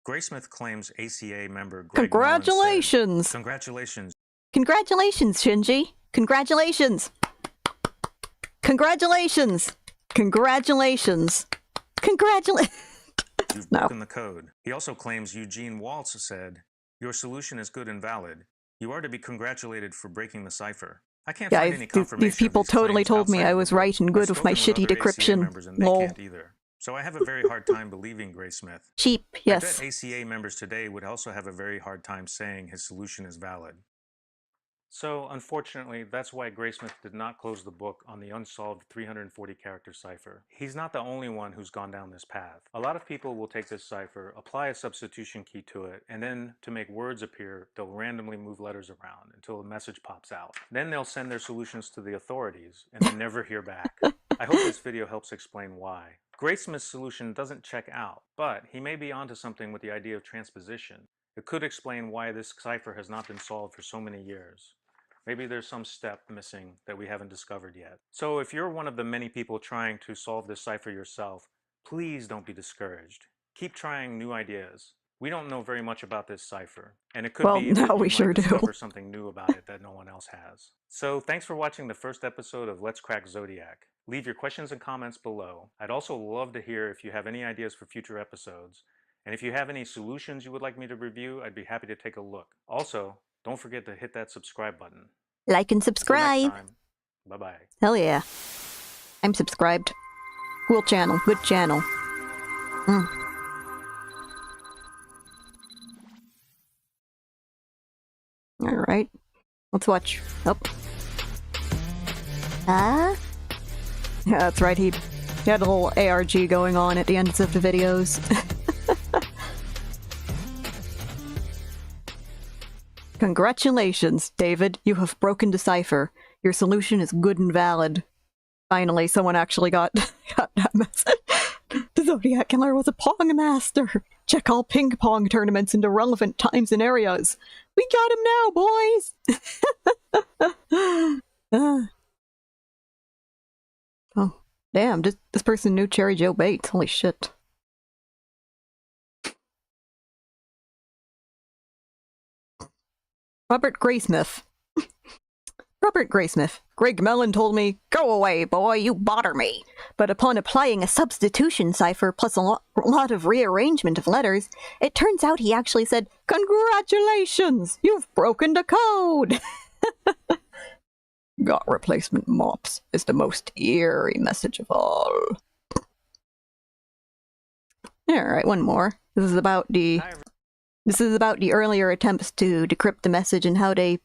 Graysmith claims ACA member Greg Congratulations! Said, Congratulations. Congratulations, Shinji. Congratulations. Congratulations. Congratulations. Congratulations. You've broken the code. He also claims Eugene Waltz said, your solution is good and valid. You are to be congratulated for breaking the cipher. I can't find any confirmation. These people totally told me I was right and good with my shitty decryption. Lol. So I have a very hard time believing Graysmith. Cheap, yes. I bet ACA members today would also have a very hard time saying his solution is valid. So, unfortunately, that's why Graysmith did not close the book on the unsolved 340-character cipher. He's not the only one who's gone down this path. A lot of people will take this cipher, apply a substitution key to it, and then, to make words appear, they'll randomly move letters around until a message pops out. Then they'll send their solutions to the authorities, and then never hear back. I hope this video helps explain why. Graysmith's solution doesn't check out, but he may be onto something with the idea of transposition. It could explain why this cipher has not been solved for so many years. Maybe there's some step missing that we haven't discovered yet. So if you're one of the many people trying to solve this cipher yourself, please don't be discouraged. Keep trying new ideas. We don't know very much about this cipher, and it could be that we sure discover something new about it that no one else has. So thanks for watching the first episode of Let's Crack Zodiac. Leave your questions and comments below. I'd also love to hear if you have any ideas for future episodes. And if you have any solutions you would like me to review, I'd be happy to take a look. Also, don't forget to hit that subscribe button. Like and subscribe. Bye-bye. Hell yeah. I'm subscribed. Cool channel. Good channel. Alright. Let's watch. Oh. Yeah, that's right. He had a little ARG going on at the ends of the videos. Congratulations, David. You have broken the cipher. Your solution is good and valid. Finally, someone actually got that message. The Zodiac Killer was a Pong master. Check all ping pong tournaments into relevant times and areas. We got him now, boys! Oh, Damn, this person knew Cherry Joe Bates. Holy shit. Robert Graysmith. Robert Graysmith. Greg Mellon told me, "Go away, boy, you bother me." But upon applying a substitution cipher plus a lot of rearrangement of letters, it turns out he actually said, "Congratulations, you've broken the code." "Got replacement mops" is the most eerie message of all. Alright, one more. This is about the earlier attempts to decrypt the message and how they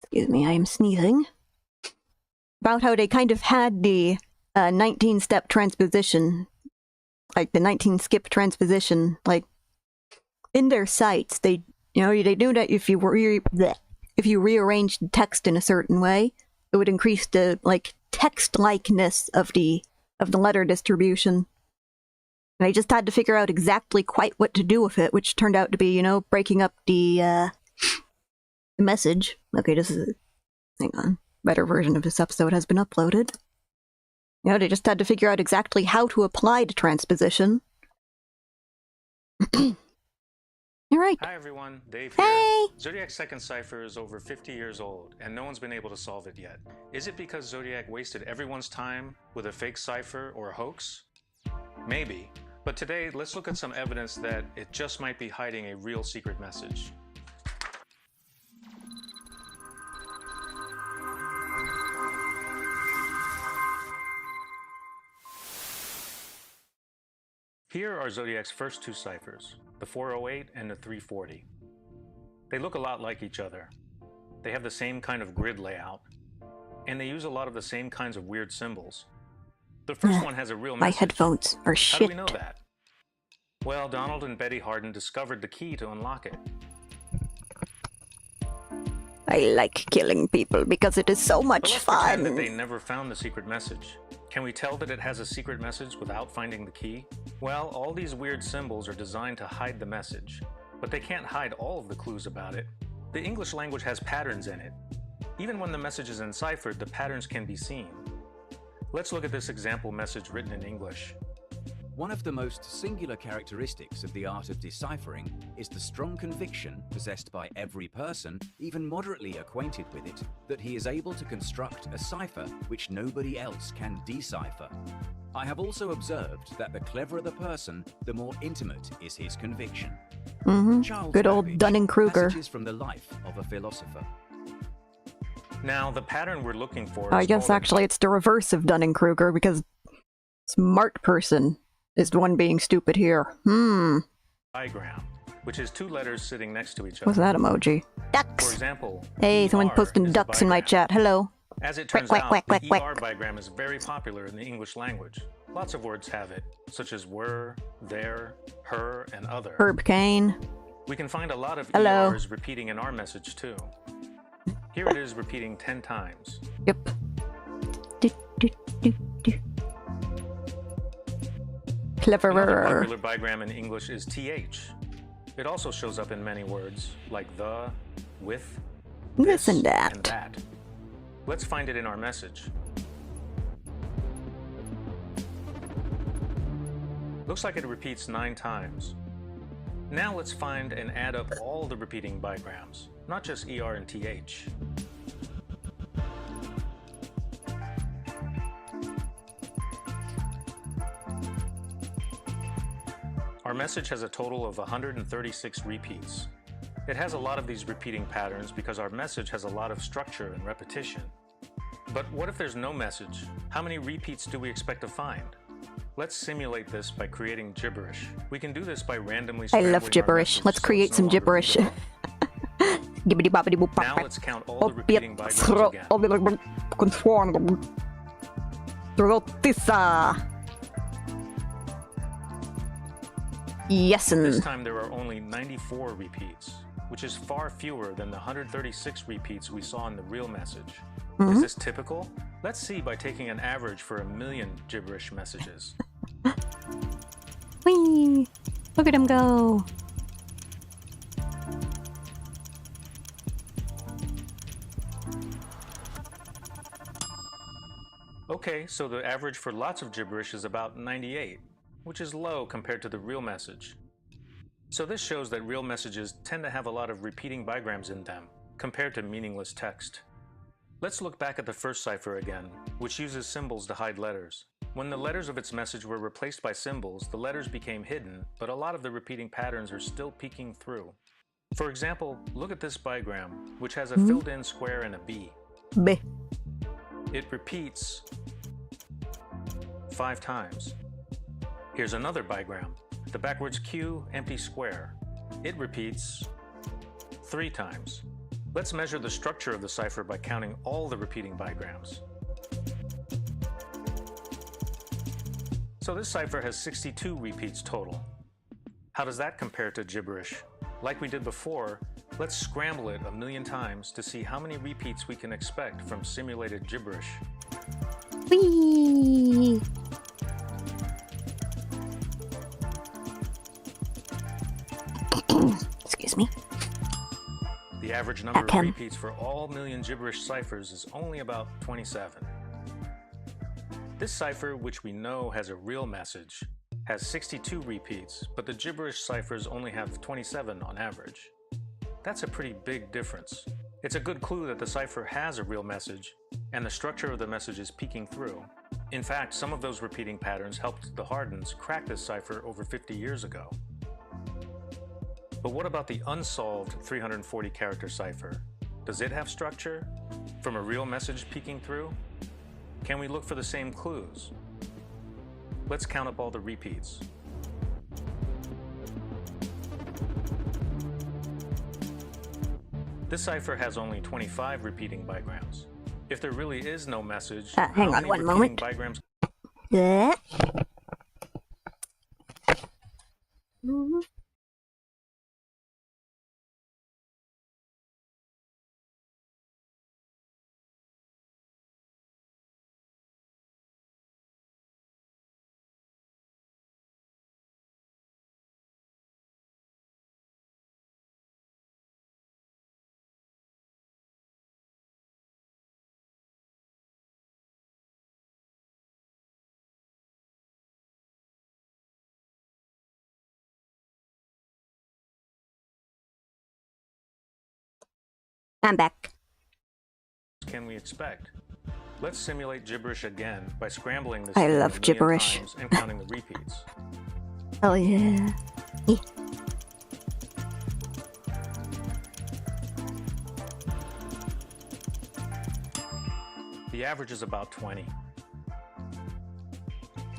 excuse me, I am sneezing. About how they kind of had the 19-step transposition, like the 19-skip transposition, like in their sites. They knew that if you rearranged the text in a certain way, it would increase the text-likeness of the letter distribution. And I just had to figure out exactly quite what to do with it, which turned out to be, breaking up the message. Okay, hang on. Better version of this episode has been uploaded. They just had to figure out exactly how to apply the transposition. Alright. Hi everyone, Dave here. Hey! Zodiac's second cipher is over 50 years old, and no one's been able to solve it yet. Is it because Zodiac wasted everyone's time with a fake cipher or a hoax? Maybe. But today, let's look at some evidence that it just might be hiding a real secret message. Here are Zodiac's first two ciphers, the 408 and the 340. They look a lot like each other. They have the same kind of grid layout, and they use a lot of the same kinds of weird symbols. The first one has a real message. My headphones are shit. How do we know that? Well, Donald and Betty Harden discovered the key to unlock it. I like killing people because it is so much let's fun. Pretend that they never found the secret message. Can we tell that it has a secret message without finding the key? Well, all these weird symbols are designed to hide the message, but they can't hide all of the clues about it. The English language has patterns in it. Even when the message is enciphered, the patterns can be seen. Let's look at this example message written in English. One of the most singular characteristics of the art of deciphering is the strong conviction possessed by every person, even moderately acquainted with it, that he is able to construct a cipher which nobody else can decipher. I have also observed that the cleverer the person, the more intimate is his conviction. Charles Good old Babbage, Dunning-Kruger. Passages from the Life of a Philosopher. Now, the pattern we're looking for I guess actually it's the reverse of Dunning-Kruger, because smart person is the one being stupid here. Diagram, which is two letters sitting next to each other. What's that emoji? For Ducks! example, Hey, someone posting ducks in my chat. Hello. As it turns out, the ER bigram is very popular in the English language. Lots of words have it, such as were, there, her, and other. Herb Kane. We can find a lot of Hello. ERs repeating in our message too. Here it is repeating 10 times. Yep. Do, do, do, do. Cleverer. Another popular bigram in English is TH. It also shows up in many words, like the, with, This and that. and that. Let's find it in our message. Looks like it repeats 9 times. Now let's find and add up all the repeating bigrams, not just ER and TH. Our message has a total of 136 repeats. It has a lot of these repeating patterns because our message has a lot of structure and repetition. But what if there's no message? How many repeats do we expect to find? Let's simulate this by creating gibberish. We can do this by randomly I scrambling love our gibberish. message Let's so create it's some no longer gibberish. readable. Gibbity bobbity boop Now bop. let's count all the repeating bigrams again. Yes, This and time there are only 94 repeats, which is far fewer than the 136 repeats we saw in the real message. Is this typical? Let's see by taking an average for 1,000,000 gibberish messages. whee! Look at him go. Okay, so the average for lots of gibberish is about 98, which is low compared to the real message. So this shows that real messages tend to have a lot of repeating bigrams in them, compared to meaningless text. Let's look back at the first cipher again, which uses symbols to hide letters. When the letters of its message were replaced by symbols, the letters became hidden, but a lot of the repeating patterns are still peeking through. For example, look at this bigram, which has a filled-in square and a B. B. It repeats 5 times. Here's another bigram, the backwards Q, empty square. It repeats 3 times. Let's measure the structure of the cipher by counting all the repeating bigrams. So this cipher has 62 repeats total. How does that compare to gibberish? Like we did before, let's scramble it 1,000,000 times to see how many repeats we can expect from simulated gibberish. Whee! Excuse me. The average number of repeats for all million gibberish ciphers is only about 27. This cipher, which we know has a real message, has 62 repeats, but the gibberish ciphers only have 27 on average. That's a pretty big difference. It's a good clue that the cipher has a real message, and the structure of the message is peeking through. In fact, some of those repeating patterns helped the Hardens crack this cipher over 50 years ago. But what about the unsolved 340 character cipher? Does it have structure? From a real message peeking through? Can we look for the same clues? Let's count up all the repeats. This cipher has only 25 repeating bigrams. If there really is no message, hang on one moment. Bigrams... Yeah. I'm back. Can we expect? Let's simulate gibberish again by scrambling this. I love gibberish. And counting the repeats. Oh yeah. The average is about 20.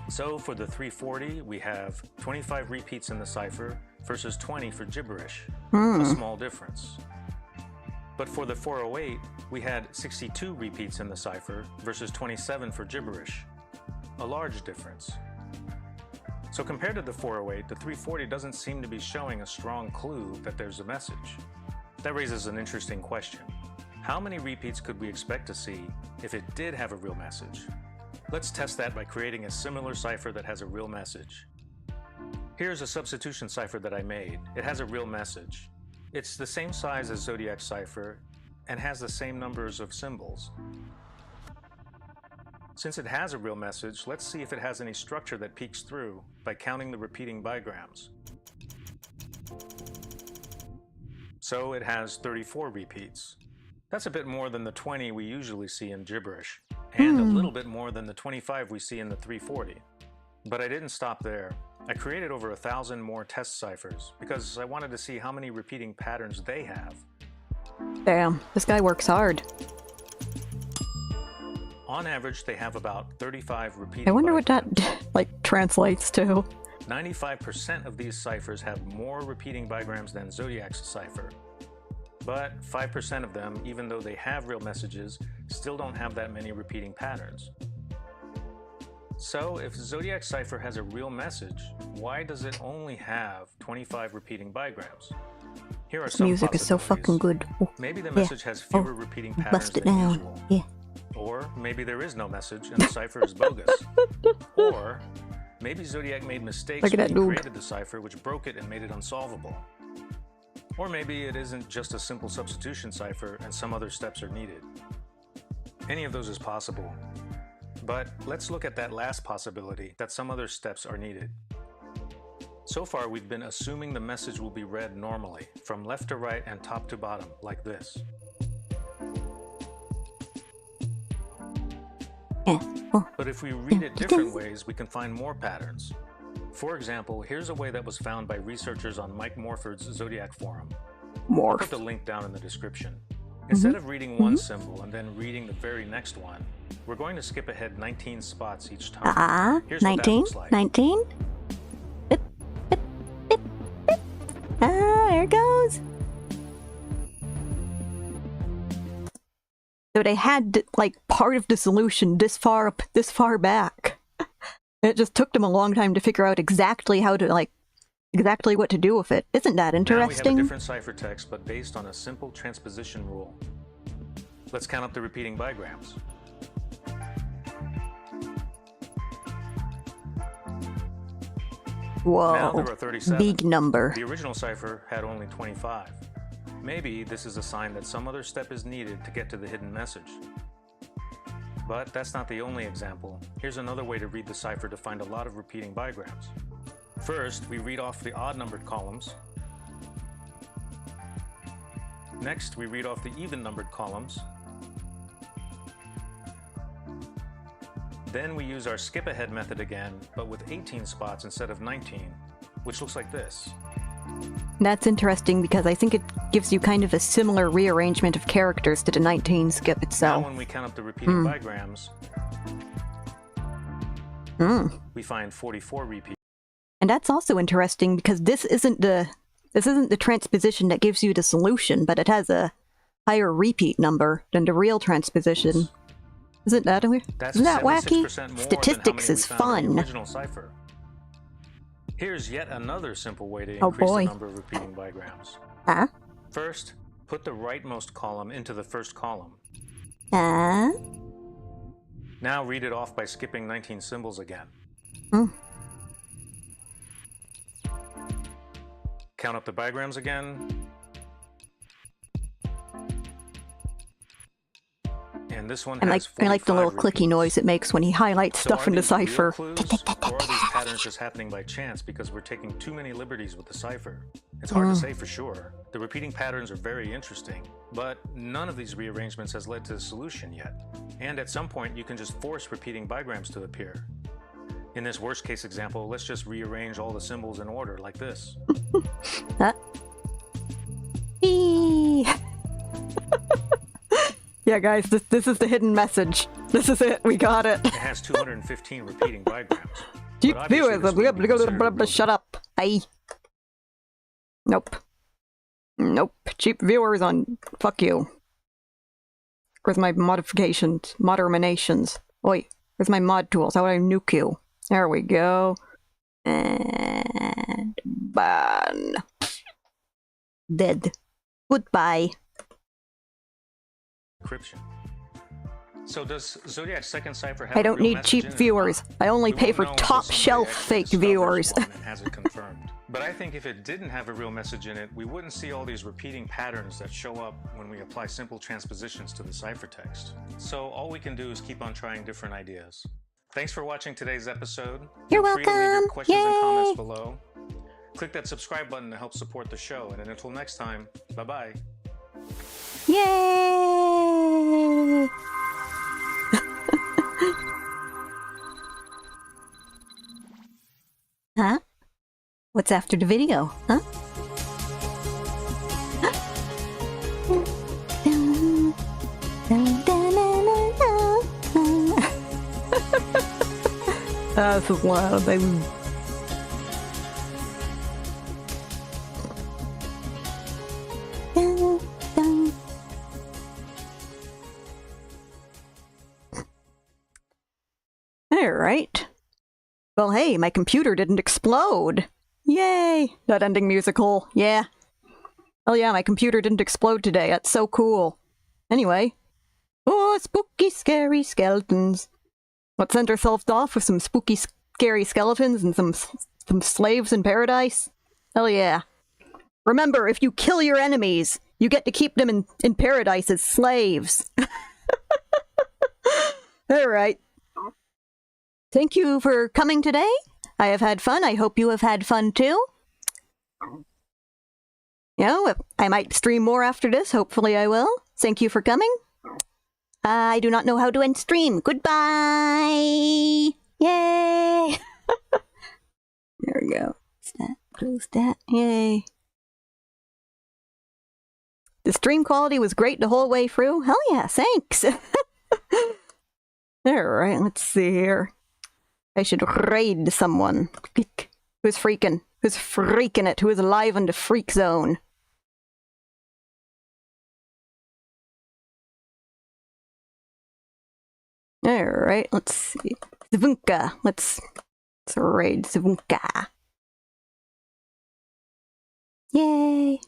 So for the 340, we have 25 repeats in the cipher versus 20 for gibberish. A small difference. But for the 408, we had 62 repeats in the cipher versus 27 for gibberish. A large difference. So compared to the 408, the 340 doesn't seem to be showing a strong clue that there's a message. That raises an interesting question. How many repeats could we expect to see if it did have a real message? Let's test that by creating a similar cipher that has a real message. Here's a substitution cipher that I made. It has a real message. It's the same size as Zodiac's cipher and has the same numbers of symbols. Since it has a real message, let's see if it has any structure that peeks through by counting the repeating bigrams. So it has 34 repeats. That's a bit more than the 20 we usually see in gibberish, and a little bit more than the 25 we see in the 340. But I didn't stop there. I created over 1,000 more test ciphers because I wanted to see how many repeating patterns they have. Damn, this guy works hard. On average, they have about 35 repeating I wonder bigrams. what that, like, translates to. 95% of these ciphers have more repeating bigrams than Zodiac's cipher. But 5% of them, even though they have real messages, still don't have that many repeating patterns. So if Zodiac's cipher has a real message, why does it only have 25 repeating bigrams? Here are some music is so fucking good. Maybe the message has fewer repeating patterns bust it than down. usual. Yeah. Or maybe there is no message and the cipher is bogus. Or maybe Zodiac made mistakes when he created the cipher, which broke it and made it unsolvable. Or maybe it isn't just a simple substitution cipher and some other steps are needed. Any of those is possible. But let's look at that last possibility, that some other steps are needed. So far, we've been assuming the message will be read normally, from left to right and top to bottom, like this. But if we read it different ways, we can find more patterns. For example, here's a way that was found by researchers on Mike Morford's Zodiac forum. I'll put the link down in the description. Instead of reading one symbol and then reading the very next one, we're going to skip ahead 19 spots each time. Here's 19, what that looks like. 19. Bip, bip, bip, bip. There it goes. So they had, like, part of the solution this far back. It just took them a long time to figure out exactly how to, like, exactly what to do with it. Isn't that interesting? Now we have a different ciphertext, but based on a simple transposition rule. Let's count up the repeating bigrams. Whoa, now there are 37. Big number. The original cipher had only 25. Maybe this is a sign that some other step is needed to get to the hidden message. But that's not the only example. Here's another way to read the cipher to find a lot of repeating bigrams. First, we read off the odd-numbered columns. Next, we read off the even-numbered columns. Then we use our skip-ahead method again, but with 18 spots instead of 19, which looks like this. That's interesting because I think it gives you kind of a similar rearrangement of characters to the 19 skip itself. Now when we count up the repeating bigrams, we find 44 repeats. And that's also interesting because this isn't the transposition that gives you the solution, but it has a higher repeat number than the real transposition. Isn't that weird? Isn't that wacky? Statistics is fun. Original cipher. Here's yet another simple way to increase the number of repeating bigrams. First, put the rightmost column into the first column. Now read it off by skipping 19 symbols again. Count up the bigrams again. And this one has I like the little clicky noise it makes when he highlights stuff in the cipher. Or are these patterns just happening by chance because we're taking too many liberties with the cipher? It's hard to say for sure. The repeating patterns are very interesting, but none of these rearrangements has led to a solution yet. And at some point, you can just force repeating bigrams to appear. In this worst case example, let's just rearrange all the symbols in order like this. Yeah, guys, this is the hidden message. This is it. We got it. It has 215 repeating bigrams. Cheap viewers, shut up. Aye. Nope. Nope. Cheap viewers on. Fuck you. Where's my modifications? Moderminations. Oi, where's my mod tools? How would I nuke you? There we go. And ban. Dead. Goodbye. Encryption. So does Zodiac's second cipher have I don't need cheap viewers. I only pay for top-shelf fake viewers. Has it confirmed. But I think if it didn't have a real message in it, we wouldn't see all these repeating patterns that show up when we apply simple transpositions to the ciphertext. So all we can do is keep on trying different ideas. Thanks for watching today's episode. You're Feel free to leave your welcome. questions Yay. and comments below. Click that subscribe button to help support the show. And until next time, bye-bye. Yay! Huh? What's after the video? Huh? This is loud, baby. Alright. Well, hey, my computer didn't explode. Yay! That ending musical, yeah. Oh yeah, my computer didn't explode today. That's so cool. Anyway. Oh, spooky, scary skeletons. Let's send ourselves off with some spooky, scary skeletons and some slaves in paradise. Hell yeah. Remember, if you kill your enemies, you get to keep them in paradise as slaves. Alright. Thank you for coming today. I have had fun. I hope you have had fun too. You know, I might stream more after this. Hopefully I will. Thank you for coming. I do not know how to end stream. Goodbye! Yay! There we go. Close that. Yay. The stream quality was great the whole way through. Hell yeah, thanks! Alright, let's see here. I should raid someone. Who's freaking? Who's freaking it? Who is live on the freak zone? Alright, let's see. Zvunka. Let's raid Zvunka. Yay!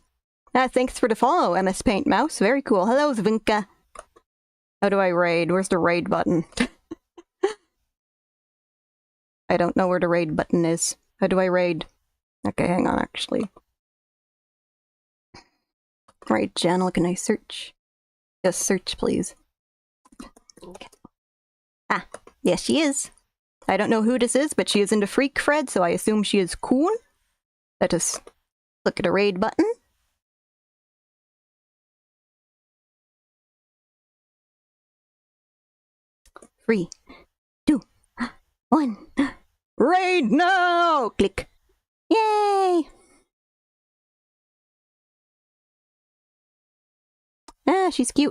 Thanks for the follow, MS Paint Mouse. Very cool. Hello, Zvunka. How do I raid? Where's the raid button? I don't know where the raid button is. How do I raid? Okay, hang on, actually. Raid channel, can I search? Just search, please. Okay. Ah, yes, she is. I don't know who this is, but she is in the freak thread, so I assume she is cool. Let us look at the raid button. Three, 2, 1. Raid now! Click. Yay! Ah, she's cute.